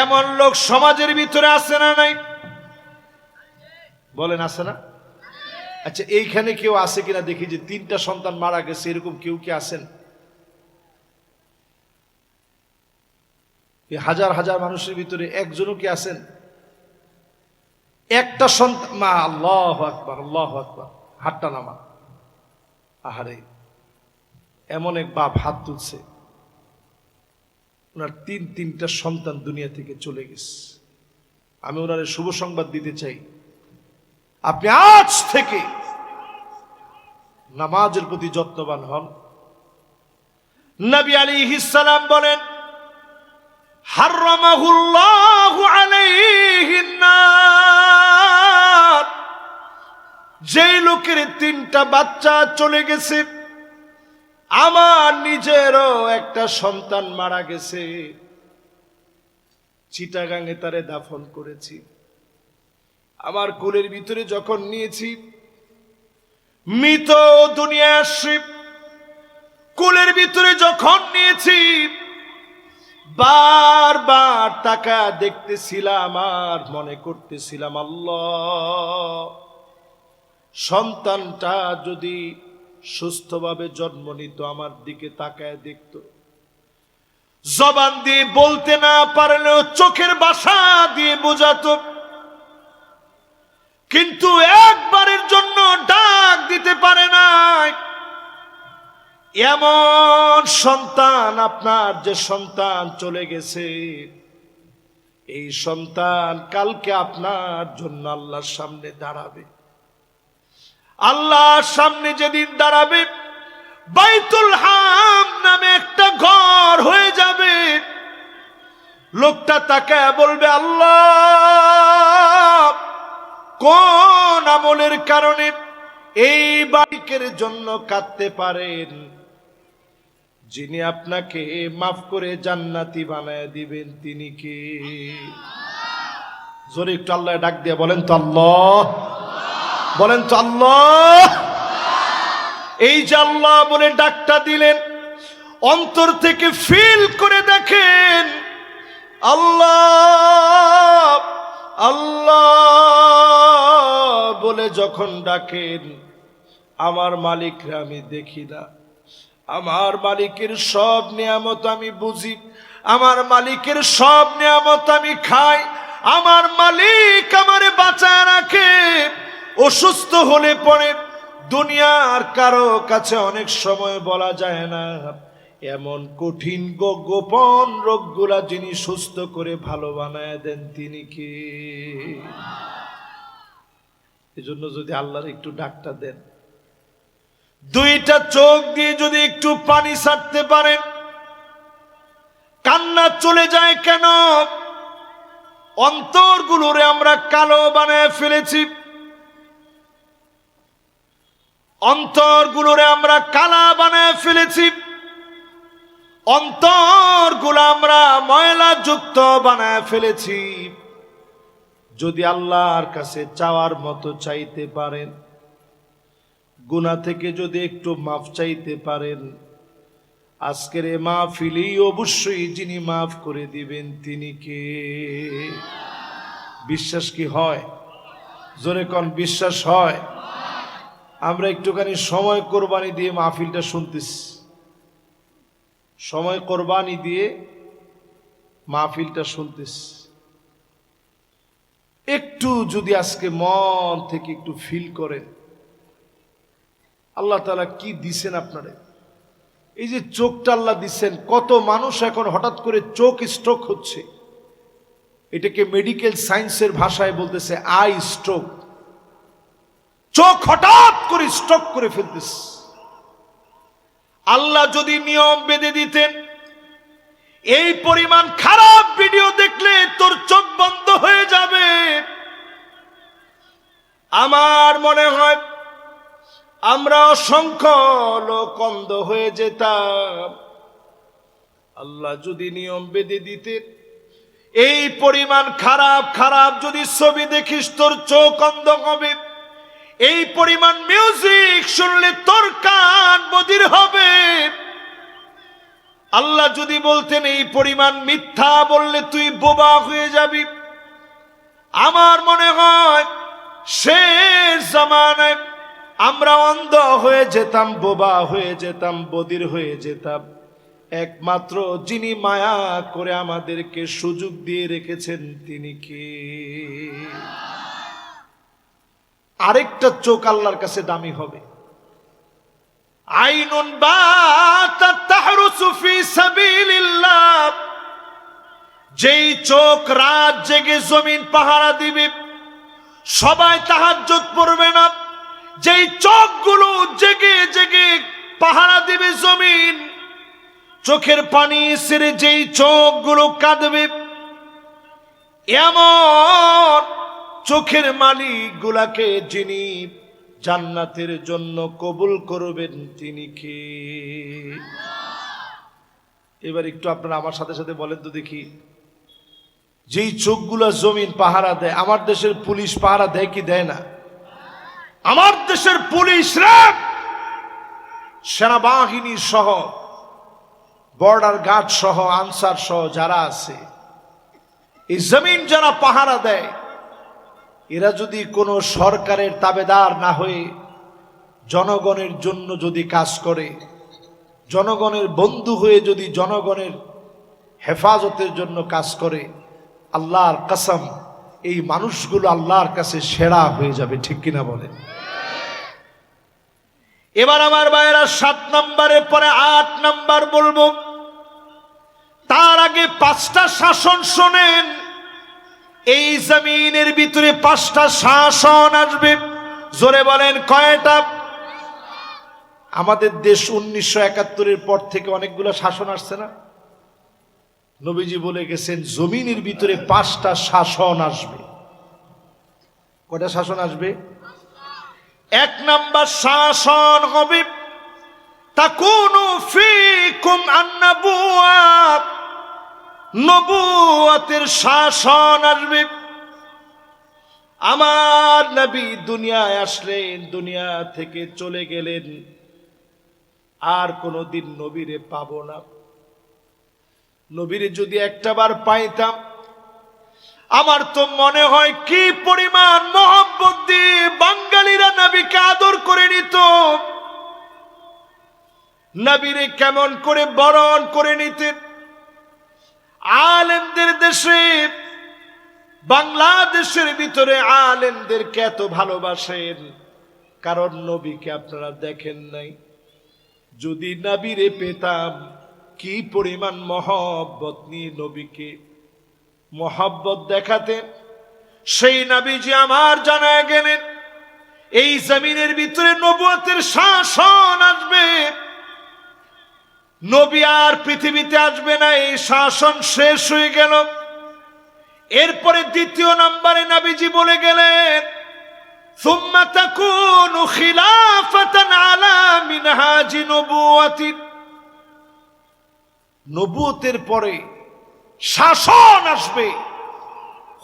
এমন লোক সমাজের ভিতরে আছে না নাই? বলেন আছে না? আচ্ছা, এইখানে কেউ আছে কিনা দেখি যে 3টা সন্তান মারা গেছে, এরকম কেউ কি আছেন? হাজার হাজার মানুষের ভিতরে একজনও কি আছেন? একটা সন্তান মা, আল্লাহু আকবার, আল্লাহু আকবার, হাতটা নামা। আহারে, এমন এক বাপ হাত তুলছে, ওনার 3টা সন্তান দুনিয়া থেকে চলে গেছে। আমি ওনার শুভ সংবাদ দিতে চাই, আপনি আজ থেকে নামাজের প্রতি যত্নবান হন। নবী আলাইহিস সালাম বলেন, হারামাহুল্লাহু আলাইহিন নার। যেই লোকের 3টা বাচ্চা চলে গেছে, আমার নিজেরও একটা সন্তান মারা গেছে, চিটাগাঙে তারে দাফন করেছি, আমার কোলের ভিতরে যখন নিয়েছি, মৃত দুনিয়ায় আসছি, কোলের ভিতরে যখন নিয়েছি, বারবার তাকা দেখতেছিলাম আর মনে করতেছিলাম, আল্লাহ, সন্তানটা যদি সুস্থভাবে জন্ম নিত, আমার দিকে তাকায় দেখত, জবান দিয়ে বলতে না পারলেও চোখের ভাষা দিয়ে বোঝাতো, কিন্তু একবারের জন্য ডাক দিতে পারে নাই। এমন সন্তান, আপনার যে সন্তান চলে গেছে, এই সন্তান কালকে আপনার জন্য আল্লাহর সামনে দাঁড়াবে। আল্লাহর সামনে যেদিন দাঁড়াবে, বাইতুল হাম নামে একটা ঘর হয়ে যাবে। লোকটা তাকায় বলবে, আল্লাহ, কোন আমলের কারণে এই বাড়ির জন্য কাঁদতে পারেন, যিনি আপনাকে মাফ করে জান্নাতি বানায় দিবেন তিনি কে? জোরে একটু আল্লাহ ডাক দিয়ে বলেন তো আল্লাহ, বলেন তো আল্লাহ। এই যে আল্লাহ বলে ডাকটা দিলেন, অন্তর থেকে ফিল করে দেখেন, আল্লাহ আল্লাহ বলে যখন ডাকেন, আমার মালিকরা আমি দেখি না, আমার মালিকের সব নিয়ামত আমি বুঝি, আমার মালিকের সব নিয়ামত আমি খাই, আমার মালিক আমারে বাঁচায় রাখে। অসুস্থ হলে পরে দুনিয়ার কারো কাছে অনেক সময় বলা যায় না, এমন কঠিন গোপন রোগগুলা যিনি সুস্থ করে ভালো বানায় দেন তিনি কে? এজন্য যদি আল্লাহর একটু ডাকটা দেন, দুইটা চোখ দিয়ে যদি একটু পানি ছাড়তে পারেন, কান্না চলে যায় কেন? অন্তরগুলোরে আমরা কালো বানায় ফেলেছি, অন্তরগুলোরে আমরা কালা বানায় ফেলেছি, অন্তরগুলো আমরা ময়লা যুক্ত বানায় ফেলেছি। যদি আল্লাহর কাছে চাওয়ার মতো চাইতে পারেন, গুনাহ থেকে যদি একটু মাফ চাইতে পারেন, আজকের এ মাহফিলেই অবশ্যই যিনি মাফ করে দিবেন তিনি কে? বিশ্বাস কি হয়? জোরে কোন বিশ্বাস হয়? আমরা একটুখানি সময় কোরবানি দিয়ে মাহফিলটা শুনতেছি, সময় কোরবানি দিয়ে মাহফিলটা শুনতেছি। একটু যদি আজকে মন থেকে একটু ফিল করেন আল্লাহ তাআলা কি দিছেন আপনারে। এই যে চোখটা আল্লাহ দিচ্ছেন, কত মানুষ এখন হঠাৎ করে চোখ স্ট্রোক হচ্ছে, এটাকে মেডিকেল সায়েন্সের ভাষায় বলতেছে আই স্ট্রোক। চোখ হঠাৎ করে স্ট্রোক করে ফেলতেছে। আল্লাহ যদি নিয়ম বেঁধে দিতেন, এই পরিমাণ খারাপ ভিডিও দেখলে তোর চোখ বন্ধ হয়ে যাবে, আমার মনে হয় আমরা অসংখ্য লোক অন্ধ হয়ে যেতাম। আল্লাহ যদি নিয়ম বেঁধে দিতেন, এই পরিমাণ খারাপ খারাপ যদি ছবি দেখিস তোর চোখ অন্ধ হবে, এই পরিমাণ মিউজিক শুনলে তোর কান বধির হবে। আল্লাহ যদি বলতেন এই পরিমাণ মিথ্যা বললে তুই বোবা হয়ে যাবি, আমার মনে হয় শেষ জামানায় আমরা অন্ধ হয়ে যেতাম, বোবা হয়ে যেতাম, বধির হয়ে যেতাম। একমাত্র যিনি মায়া করে আমাদেরকে সুযোগ দিয়ে রেখেছেন তিনি কে? আরেকটা চোখ আল্লাহর কাছে দামি হবে। আইনুন বাতাত তাহরুসু ফি সাবিলিল্লাহ, যেই চোখ রাত জেগে জমিন পাহারা দিবে, সবাই তাহাজ্জুদ পড়বে না। যেই চোখগুলো জেগে জেগে পাহারা দিবে জমিন, চোখের পানি ছেড়ে যেই চোখগুলো কাঁদবে, এমন চোখের মালিক গুলাকে যিনি জান্নাতের জন্য কবুল করবেন তিনি কে? এবার একটু আপনারা আমার সাথে সাথে বলেন তো দেখি, যেই চোখগুলো জমিন পাহারা দেয়, আমার দেশের পুলিশ পাহারা দেয় কি দেয় না? আমার দেশের পুলিশ র্যাব সেনাবাহিনী সহ বর্ডার গার্ড সহ আনসার সহ যারা আছে, এই জমিন যারা পাহারা দেয়, এরা যদি কোনো সরকারের তাবেদার না হয়ে জনগণের জন্য যদি কাজ করে, জনগণের বন্ধু হয়ে যদি জনগণের হেফাজতের জন্য কাজ করে, আল্লাহর কসম এই মানুষগুলো আল্লাহর কাছে সেরা হয়ে যাবে। ঠিক কিনা বলে? এবার আমার ভাইয়েরা 7 নম্বরের পরে 8 নম্বর বলবো, তার আগে 5টা শাসন শোনেন। এই জমিনের ভিতরে 5টা শাসন আসবে। জোরে বলেন কয়টা? আমাদের দেশ 1971-এর পর থেকে অনেকগুলো শাসন আসছে না? নবীজি বলে গেছেন জমিনের ভিতরে 5টা শাসন আসবে। কয়টা শাসন আসবে? 1 নাম্বার শাসন হবে তাকুনু ফীকুম আন-নবুওয়াত, নবুয়তের শাসন আসবে। আমার নবী দুনিয়ায় আসলেন, দুনিয়া থেকে চলে গেলেন, আর কোনদিন নবীরে পাবো না। নবীরে যদি একটাবার পাইতাম, আমার তো মনে হয় কি পরিমাণ মহব্বত দিয়ে বাঙালিরা নবীকে আদর করে নিত। নবীরে কেমন করে বরণ করে নিতেন। আলেমদের দেশে, বাংলাদেশের ভিতরে আলেমদেরকে এত ভালোবাসেন, কারণ নবীকে আপনারা দেখেন নাই। যদি নবীরে পেতাম, কি পরিমাণ মহব্বত নিয়ে নবীকে মহব্বত দেখাতেন, সেই নবীজি আমার জানায় গেলেন এই জমিনের ভিতরে নবুয়তের শাসন আসবে, নবী আর পৃথিবীতে আসবে না, এই শাসন শেষ হয়ে গেল। এরপরে দ্বিতীয় নম্বরে নবীজি বলে গেলেন সুম্মা তাকুনু খিলাফাতান আলা মিনহাজি নবুয়তি, নবুয়তের পরে শাসন আসবে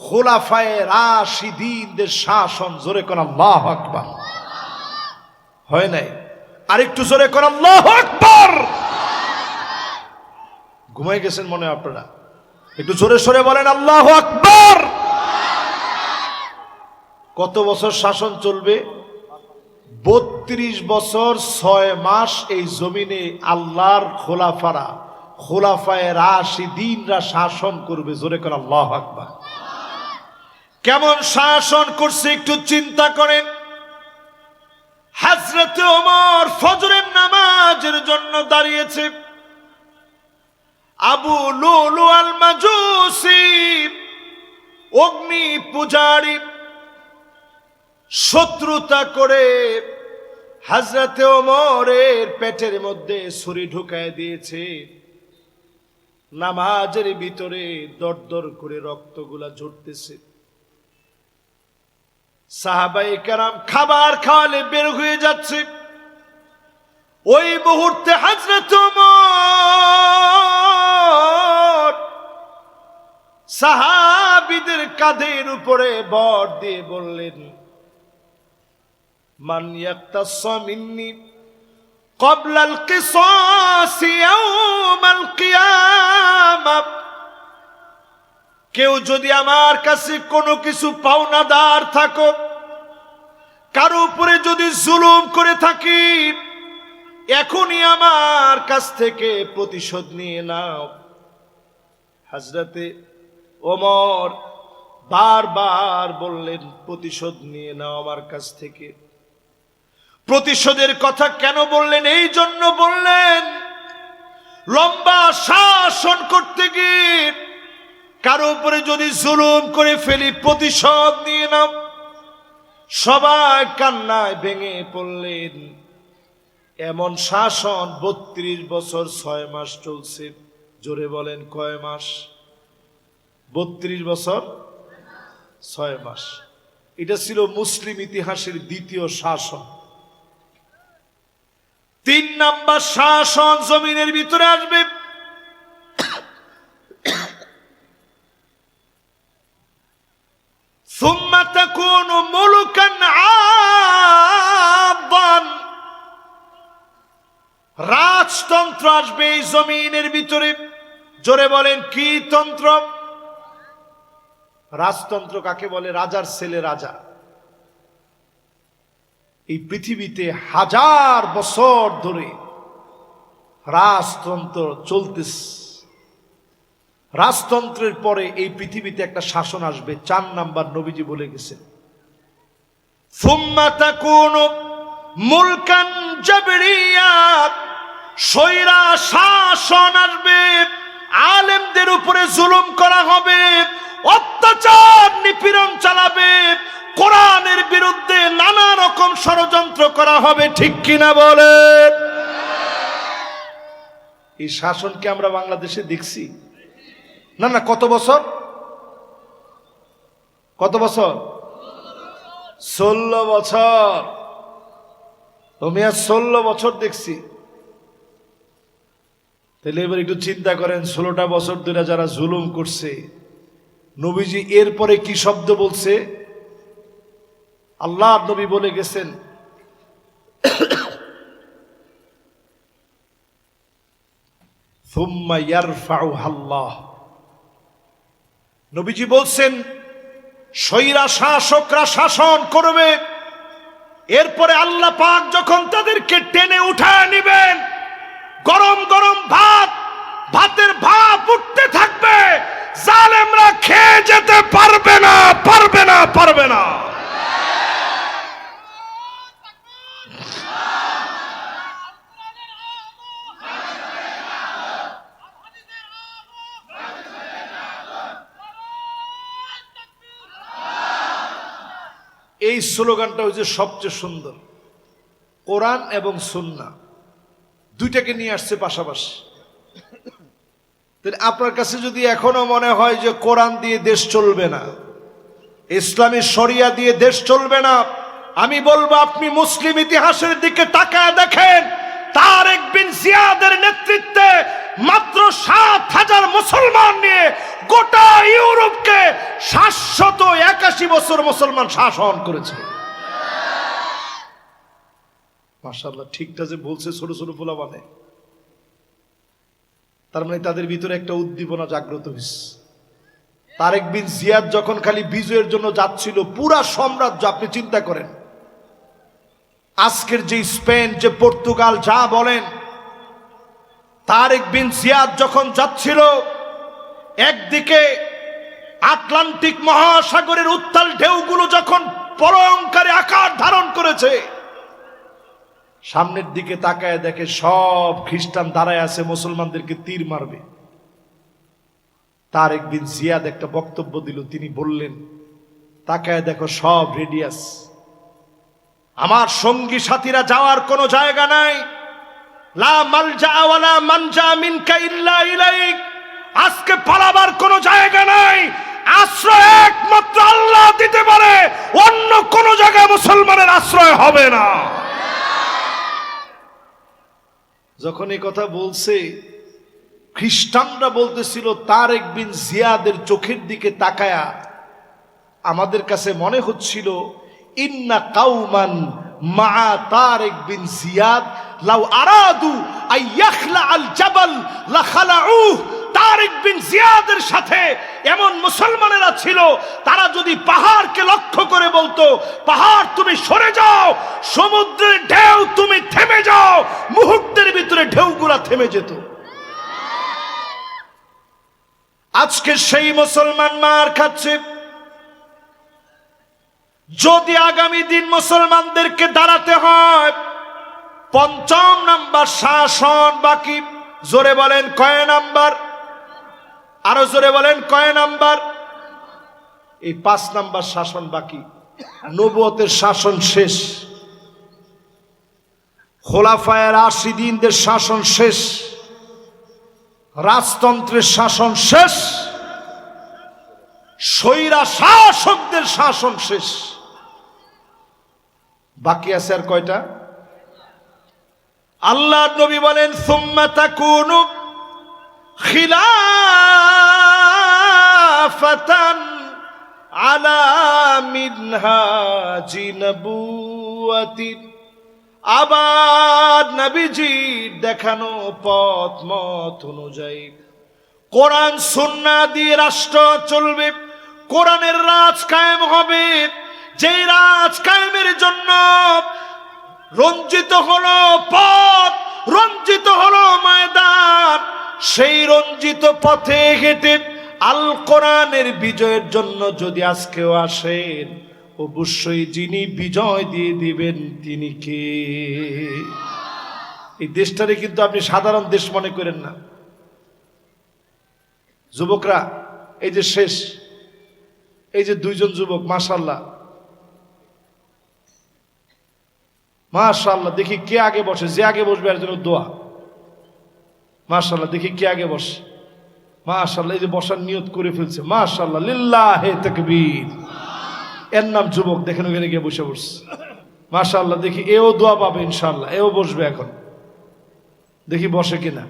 খুলাফায়ে রাশিদিনদের শাসন। জোরে কোন আল্লাহু আকবার। হয় নাই? আরেকটু জোরে কোন আল্লাহু আকবার। ঘুমাই গেছেন মনে হয় আপনারা, একটু জোরে সরে বলেন আল্লাহু আকবার। কত বছর শাসন চলবে? 32 বছর 6 মাস এই জমিনে আল্লাহর খোলাফারা, খোলাফায়ে রাশিদিনরা শাসন করবে। জোরে করে আল্লাহু আকবার। কেমন শাসন করছে একটু চিন্তা করেন। হযরত ওমর ফজরের নামাজের জন্য দাঁড়িয়েছে, আবু লুলু আল মাজুসি অগ্নি পূজারী শত্রুতা করে হযরত ওমরের পেটের মধ্যে ছুরি ঢুকায় দিয়েছে। নামাজের ভিতরে দরদর করে রক্তগুলা ঝরতেছে। সাহাবায়ে কেরাম খাবার খাওয়ালে বের হয়ে যাচ্ছে। ওই মুহূর্তে হযরত ওমর সাহাবীদের কাঁধের উপরে ভর দিয়ে বললেন মান ইয়াক্তাসা মিন্নি ক্বাবলা আল কিসাস ইয়াউমাল কিয়ামাহ, কেউ যদি আমার কাছে কোনো কিছু পাওনাদার থাকো, কারো উপরে যদি জুলুম করে থাকি, এখনই আমার কাছ থেকে প্রতিশোধ নিয়ে নাও। হযরতে ওমর বারবার বললেন প্রতিশোধ নিয়ে নাও আমার কাছ থেকে। প্রতিশোধের কথা কেন বললেন? এই জন্য বললেন, লম্বা শাসন করতে গিয়ে কারো উপরে যদি জুলুম করে ফেলি, প্রতিশোধ নিয়ে নাও। সবাই কান্নায় ভেঙে পড়লেন। এমন শাসন 32 বছর 6 মাস চলছে। জোরে বলেন কয় মাস? 32 বছর 6 মাস। এটা ছিল মুসলিম ইতিহাসের দ্বিতীয় শাসন। 3 নাম্বার শাসন জমিনের ভিতরে আসবে। সুম্মা তাকুনু মুলকান আদান, রাজতন্ত্র আসবে এই জমিনের ভিতরে। জোরে বলেন কি তন্ত্র? রাজতন্ত্র কাকে বলে? রাজার ছেলে রাজা। এই পৃথিবীতে 1000 বছর ধরে রাজতন্ত্র চলতেছে। রাজতন্ত্রের পরে এই পৃথিবীতে একটা শাসন আসবে। 4 নাম্বার নবীজি বলে গেছেন সুম্মা তাকুনু মুলকান জাবরিয়া, স্বৈরা শাসন আসবে। আলেমদের উপরে জুলুম করা হবে, অত্যাচার নিপীড়ন চালাবে, কোরআনের বিরুদ্ধে নানা রকম ষড়যন্ত্র করা হবে। ঠিক কিনা বলেন? এই শাসনকে আমরা বাংলাদেশে দেখছি না? না, কত বছর? কত বছর? 16 বছর। তুমি আর 16 বছর দেখছি। তাহলে এবার একটু চিন্তা করেন, 16টা বছর ধরে যারা জুলুম করছে, নবীজি এরপরে কি শব্দ বলছে? আল্লাহ নবী বলে গেছেন সুম্মা ইয়ারফাউহা আল্লাহ। নবীজি বলছেন স্বৈরা শাসকরা শাসন করবে, এরপরে আল্লাহ পাক যখন তাদেরকে টেনে উঠায় নিবেন, গরম গরম ভাত, ভাতের ভাপ উঠতে থাকবে, জালেমরা খেয়ে যেতে পারবে না, পারবে না, পারবে না। এই স্লোগানটা হচ্ছে সবচেয়ে সুন্দর। কোরআন এবং সুন্নাহ দুইটাকে নিয়ে আসছে পাশাপাশি। আপনার কাছে যদি এখনো মনে হয় যে কোরআন দিয়ে দেশ চলবে না, ইসলামী শরিয়া দিয়ে দেশ চলবে না, আমি বলবো আপনি মুসলিম ইতিহাসের দিকে তাকায় দেখেন। তারেক বিন জিয়াদের নেতৃত্বে মাত্র ৭,০০০ মুসলমান নিয়ে গোটা ইউরোপকে ৭৮১ বছর মুসলমান শাসন করেছে। মাশাআল্লাহ, ঠিকটা যে বলছে ছোট ছোট পোলা মানে, তার মানে তাদের ভিতরে একটা উদ্দীপনা জাগ্রত হয়েছে। তারেক বিন জিয়াদ যখন খালি বিজয়ের জন্য যাচ্ছিল, পুরা সাম্রাজ্য, আপনি চিন্তা করেন আজকের যে স্পেন, যে পর্তুগাল, যা বলেন, তারেক বিন জিয়াদ যখন যাচ্ছিল, একদিকে আটলান্টিক মহাসাগরের উত্তাল ঢেউগুলো যখন ভয়ঙ্কর আকার ধারণ করেছে, সামনের দিকে তাকায় দেখে সব খ্রিস্টান দাঁড়ায় আছে, মুসলমানদেরকে তীর মারবে। তারেক বিন জিয়াদ একটা বক্তব্য দিল, তিনি বললেন, তাকায় দেখো সব রেডিয়াস, আমার সঙ্গী সাথীরা যাওয়ার কোনো জায়গা নাই, লা মালজা ওয়ালা মানজা মিনকা ইল্লা ইলাইক, আজকে পালাবার কোনো জায়গা নাই, আশ্রয় একমাত্র আল্লাহ দিতে পারে, অন্য কোন জায়গায় মুসলমানের আশ্রয় হবে না। যখন এই কথা বলছে, খ্রিস্টানরা বলতেছিল, তারেক বিন জিয়াদের চোখের দিকে তাকায়া আমাদের কাছে মনে হচ্ছিল, ইন্না কাউমান মা তারেক বিন জিয়াদ লাউ আরাদু আইয়াখলা আল জাবাল লাখালাউ। তারেক বিন জিয়াদের সাথে এমন মুসলমানেরা ছিল, তারা যদি পাহাড়কে লক্ষ্য করে বলতো, পাহাড় তুমি সরে যাও, সমুদ্রের ঢেউ তুমি থেমে যাও, মুহূর্তের ভিতরে ঢেউগুলা থেমে যেত। আজকে সেই মুসলমান মার খাচ্ছে। যদি আগামী দিন মুসলমানদেরকে দাঁড়াতে হয়, ৫ম নাম্বার শাসন বাকি। জোরে বলেন কয় নাম্বার? আরো জোরে বলেন কয় নাম্বার? এই ৫ নাম্বার শাসন বাকি। নবুয়তের শাসন শেষ, খোলাফায়ে রাশিদিনদের শাসন শেষ, রাজতন্ত্রের শাসন শেষ, স্বৈরা শাসকদের শাসন শেষ। বাকি আছে আর কয়টা? আল্লাহর নবী বলেন, সুম্মা তাকুনু খিলাফাতান আলা মিনহাজি নবুওয়াতি। আবার নবীজি দেখানো পথ মত অনুযায়ী কোরআন সুন্নাহ দিয়ে রাষ্ট্র চলবে, কোরআনের রাজ কায়েম হবে। যেই রাজ কায়েমের জন্য রঞ্জিত হলো পথ, রঞ্জিত হলো ময়দান, সেই রঞ্জিত পথে হেঁটে আল কোরআনের বিজয়ের জন্য যদি আজকেও আসেন, অবশ্যই যিনি বিজয় দিয়ে দিবেন তিনি কে? এই দেশটারে কিন্তু আপনি সাধারণ দেশ মনে করেন না। যুবকরা, এই যে শেষ, এই যে 2জন যুবক, মাশাআল্লাহ মাশাআল্লাহ, দেখি কে আগে বসে, যে আগে বসবে এর জন্য দোয়া। মাশাআল্লাহ, দেখি কে আগে বসে। মাশাআল্লাহ, এই যে বসার নিয়ত করে ফেলছে, মাশাআল্লাহ, লিল্লাহে তাকবীর। এর নাম যুবক, দেখেন ওখানে গিয়ে বসে পড়ছে। মাশাআল্লাহ, দেখি এও দোয়া পাবে ইনশাআল্লাহ, এও বসবে এখন, দেখি বসে কিনা।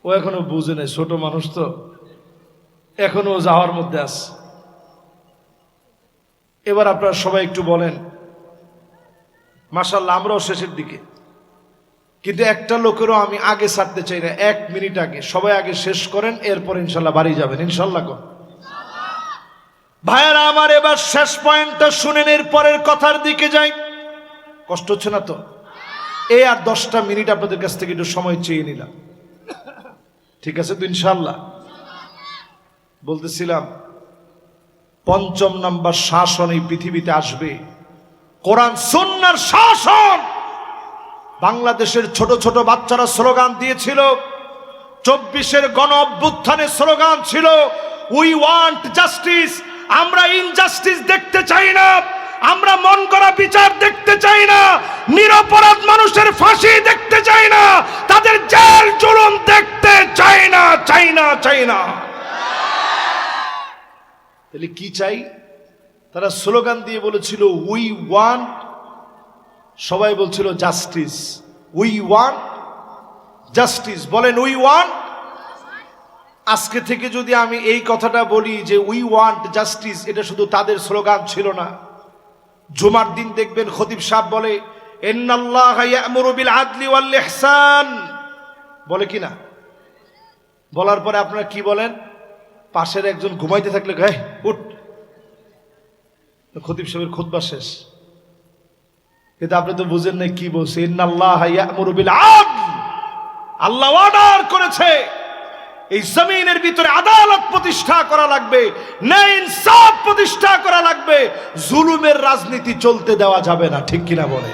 ও এখনো বুঝে নাই, ছোট মানুষ তো, এখনো যাওয়ার মধ্যে আছে। এবার আপনারা সবাই একটু বলেন মাশাআল্লাহ। আমরাও শেষের দিকে, কিন্তু একটা লোকেরও আমি আগে ছাড়তে চাই না, 1 মিনিট আগে। সবাই আগে শেষ করেন, এরপর ইনশাল্লাহ বাড়ি যাবেন, ইনশাল্লাহ। ভাইয়ারা আমার, এবার শেষ পয়েন্টটা শুনেন, এর পরের কথার দিকে যাই। কষ্ট হচ্ছে না তো? এই আর 10টা মিনিট আপনাদের কাছ থেকে একটু সময় চেয়ে নিলাম, ঠিক আছে তো ইনশাআল্লাহ? বলতেছিলাম 5ম নাম্বার শাসন এই পৃথিবীতে আসবে, কোরআন সুন্নাহর শাসন। বাংলাদেশের ছোট ছোট বাচ্চারা স্লোগান দিয়েছিল, 24-এর গণ অভ্যুত্থানের স্লোগান ছিল উই ওয়ান্ট জাস্টিস। আমরা ইনজাস্টিস দেখতে চাই না, আমরা মন করা বিচার দেখতে চাই না, নিরপরাধ মানুষের ফাঁসি দেখতে চাই না, তাদের জেল জুলুম দেখতে চাই না, চাই না, চাই না। তাহলে কি চাই? তারা স্লোগান দিয়ে বলেছিল উই ওয়ান্ট, সবাই বলছিল জাস্টিস, উই ওয়ান্ট জাস্টিস। বলেন উই ওয়ান্ট। আজকে থেকে যদি আমি এই কথাটা বলি যে উই ওয়ান্ট জাস্টিস, এটা শুধু তাদের স্লোগান ছিল না। জুমার দিন দেখবেন খতিব সাহেব বলে ইন্নাল্লাহা ইয়া'মুরু বিল আদলি ওয়াল ইহসান, বলে কি না? বলার পরে আপনারা কি বলেন? পাশের একজন ঘুমাইতে থাকলে গায়ে উঠ, খতিব সাহেবের খুতবা শেষ। কিন্তু আপনি তো বুঝেন না কি বলছে। ইন্নাল্লাহা ইয়া'মুরু বিল আদল, আল্লাহ অর্ডার করেছে এই জমিনের ভিতরে আদালত প্রতিষ্ঠা করা লাগবে, ন্যায় ইনসাফ প্রতিষ্ঠা করা লাগবে, জুলুমের রাজনীতি চলতে দেওয়া যাবে না, ঠিক কিনা বলে?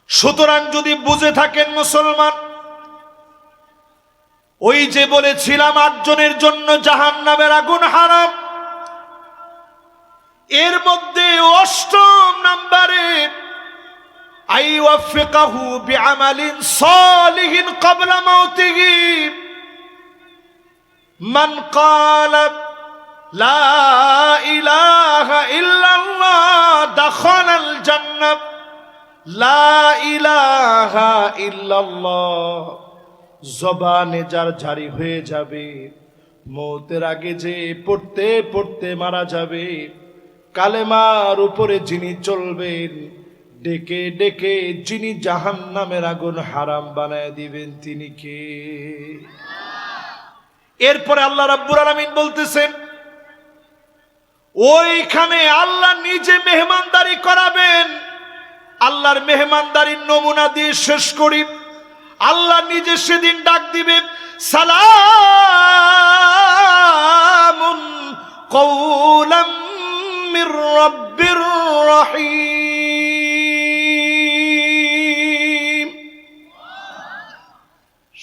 সুতরাং যদি বুঝে থাকেন মুসলমান, ওই যে বলেছিলাম 8 জনের জন্য জাহান্নামের আগুন হারাম, এর মধ্যে 8ম নম্বরে আইওয়াফিকাহু বিআমালিন সালিহিন ক্বাবলা মাউতিহি, মান ক্বালা লা ইলাহা ইল্লাল্লাহ দাখালাল জান্নাহ, লা ইলাহা ইল্লাল্লাহ জবানে যার জারি হয়ে যাবে, মওতের আগে যে পড়তে পড়তে মারা যাবে, কালেমার উপরে যিনি চলবেন, ডেকে ডেকে যিনি জাহান্নামের আগুন হারাম বানায় দিবেন, তিনি কে? এরপরে আল্লাহ রাব্বুল আলামিন বলতেছেন ওইখানে আল্লাহ নিজে মেহমানদারি করাবেন। আল্লাহর মেহমানদারির নমুনা দিয়ে শেষ করি। আল্লাহ নিজে সেদিন ডাক দিবে সালামুন কওলাম মির রাব্বির রহিম।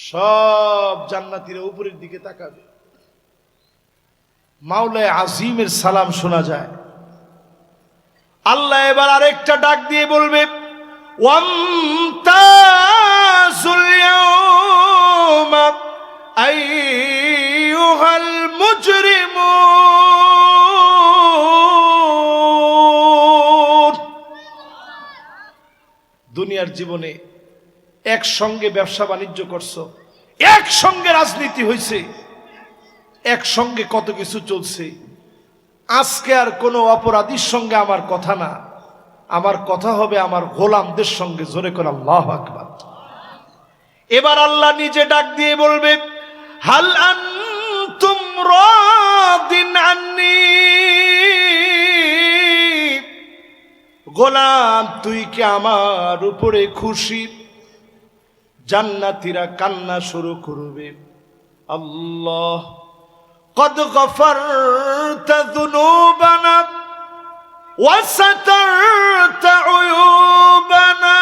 সব জান্নাতীরা উপরের দিকে তাকাবে, মাওলায়ে আজিমের সালাম শোনা যায়। আল্লাহ এবার আরেকটা ডাক দিয়ে বলবে ওয়ামতাজুল ইয়াওমা আইয়ুহাল মুজরিমুন। দুনিয়ার জীবনে একসঙ্গে ব্যবসা বাণিজ্য করছো, একসঙ্গে রাজনীতি হয়েছে, একসঙ্গে কত কিছু চলছে। আজকে আর কোনো অপরাধীর সঙ্গে আমার কথা না, আমার কথা হবে আমার গোলামদের সঙ্গে। জোরে করে আল্লাহু আকবার। এবার আল্লাহ নিজে ডাক দিয়ে বলবে হাল আনতুম রাদিন আন্নি, গোলাম তুই কি আমার উপরে খুশি? জান্নাতীরা কান্না শুরু করবে, আল্লাহ قد غفرت ذنوبنا وسترت عيوبنا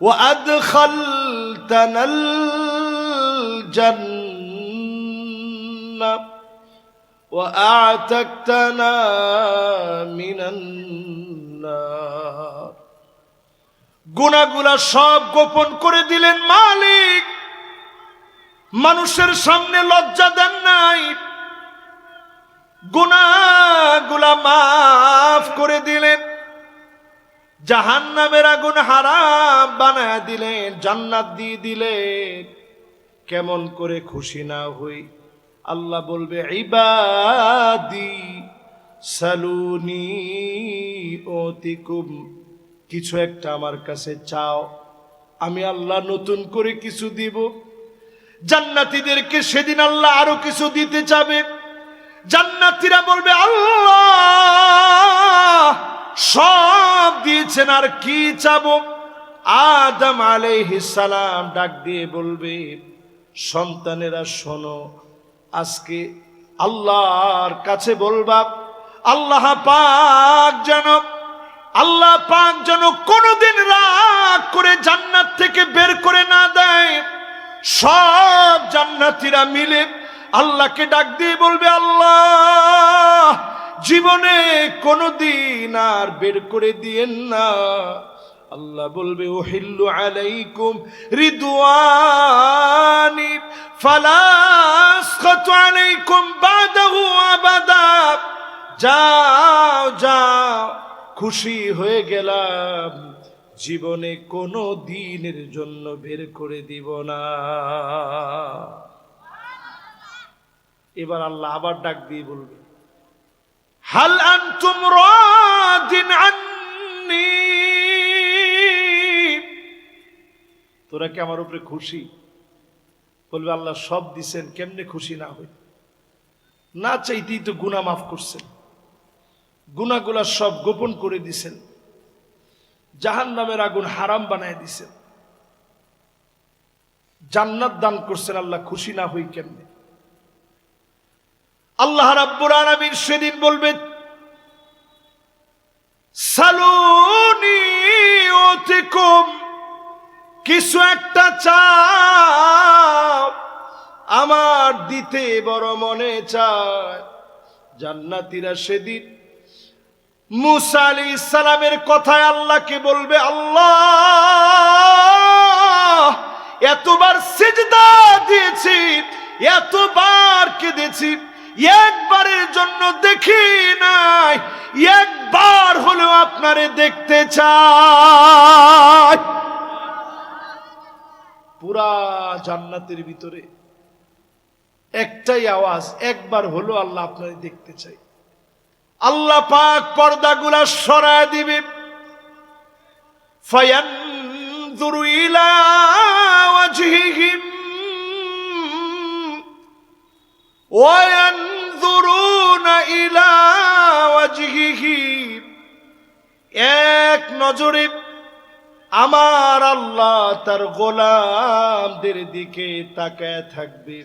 وأدخلتنا الجنة وأعتقتنا من النار। গুনাহগুলো সব গোপন করে দিলেন মালিক, মানুষের সামনে লজ্জা দেন নাই, গুনাহগুলো মাফ করে দিলেন, জাহান্নামের আগুন হারাম বানায় দিলেন, জান্নাত দিয়ে দিলেন। কেমন করে খুশি না হই? আল্লাহ বলবে ইবাদি সালুনি ওতিকুম, কিছু একটা আমার কাছে চাও, আমি আল্লাহ নতুন করে কিছু দিব। জান্নাতীদেরকে সেদিন আল্লাহ আরো কিছু দিতে চাবে। জান্নাতীরা বলবে আল্লাহ সব দিয়েছেন, আর কি চাবো? আদম আলাইহিস সালাম ডাক দিয়ে বলবে, সন্তানেরা শোনো, আজকে আল্লাহর কাছে বলবা, আল্লাহ পাক যেন কোনোদিন রাগ করে জান্নাত থেকে বের করে না দেয়। সব জান্নাতীরা মিলে আল্লাহকে ডাক দিয়ে বলবে, আল্লাহ জীবনে কোনোদিন আর বের করে দিয়েন না। আল্লাহ বলবে, উহিল্লু আলাইকুম রিদওয়ানি ফালা আসখাতু আলাইকুম বাদাহু আবাদা। যাও যাও, খুশি হয়ে গেলাম, জীবনে কোনো দিনের জন্য বের করে দিব না। এবার আল্লাহ আবার ডাক দিয়ে বলবে, হাল আনতুম রাদিন আন্নী, তোরা কি আমার উপরে খুশি? বলবে, আল্লাহ সব দিছেন, কেমনে খুশি না হই? না চাইতেই তো গুনাহ মাফ করছেন, গুনাহগুলা সব গোপন করে দিছেন, জাহান্নামের আগুন হারাম বানায় দিছেন, জান্নাত দান করছেন, আল্লাহ খুশি না হই কেমনে? আল্লাহ রাব্বুল আলামিন সেদিন বলবে, সালুনি উতিকুম, কিছু একটা চাও, আমার দিতে বড় মনে চায়। জান্নাতীরা সেদিন মুসা আলাইহিস সালামের কথায় আল্লাহকে বলবে, আল্লাহ এতবার সিজদা দিয়েছি, এতবার কেঁদেছি, একবারের জন্য দেখি নাই, একবার হলেও আপনারে দেখতে চাই। পুরা জান্নাতের ভিতরে একটাই আওয়াজ, একবার হলো আল্লাহ আপনারে দেখতে চাই। আল্লাহ পাক পর্দাগুলা সরায় দিবে, ফায়ানযুরু ইলা ওয়াজহিহিম ওয়া ইয়ানযুরুনা ইলা ওয়াজহিহি, এক নজরে আমার আল্লাহ তার গোলামদের দিকে তাকায় থাকবে,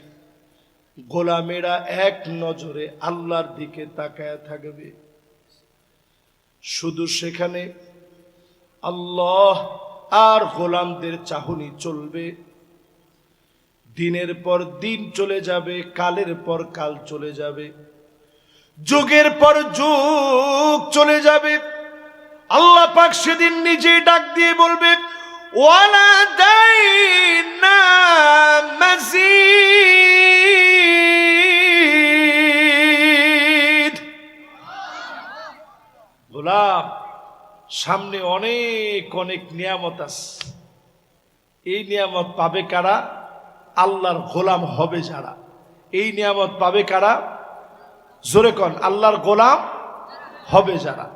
গোলামেরা এক নজরে আল্লাহর দিকে তাকায় থাকবে। শুধু সেখানে আল্লাহ আর গোলামদের চাহনি চলবে। দিনের পর দিন চলে যাবে, কালের পর কাল চলে যাবে, যুগের পর যুগ চলে যাবে। আল্লাহ পাক সেদিন নিজেই ডাক দিয়ে বলবে, ওয়ালাদাইনা মাজিদ। গোলাম, সামনে অনেক অনেক নিয়ামত আছে, এই নিয়ামত পাবে কারা? আল্লাহর গোলাম হবে যারা। এই নিয়ামত পাবে কারা? জোরে কন, আল্লাহর গোলাম হবে যারা।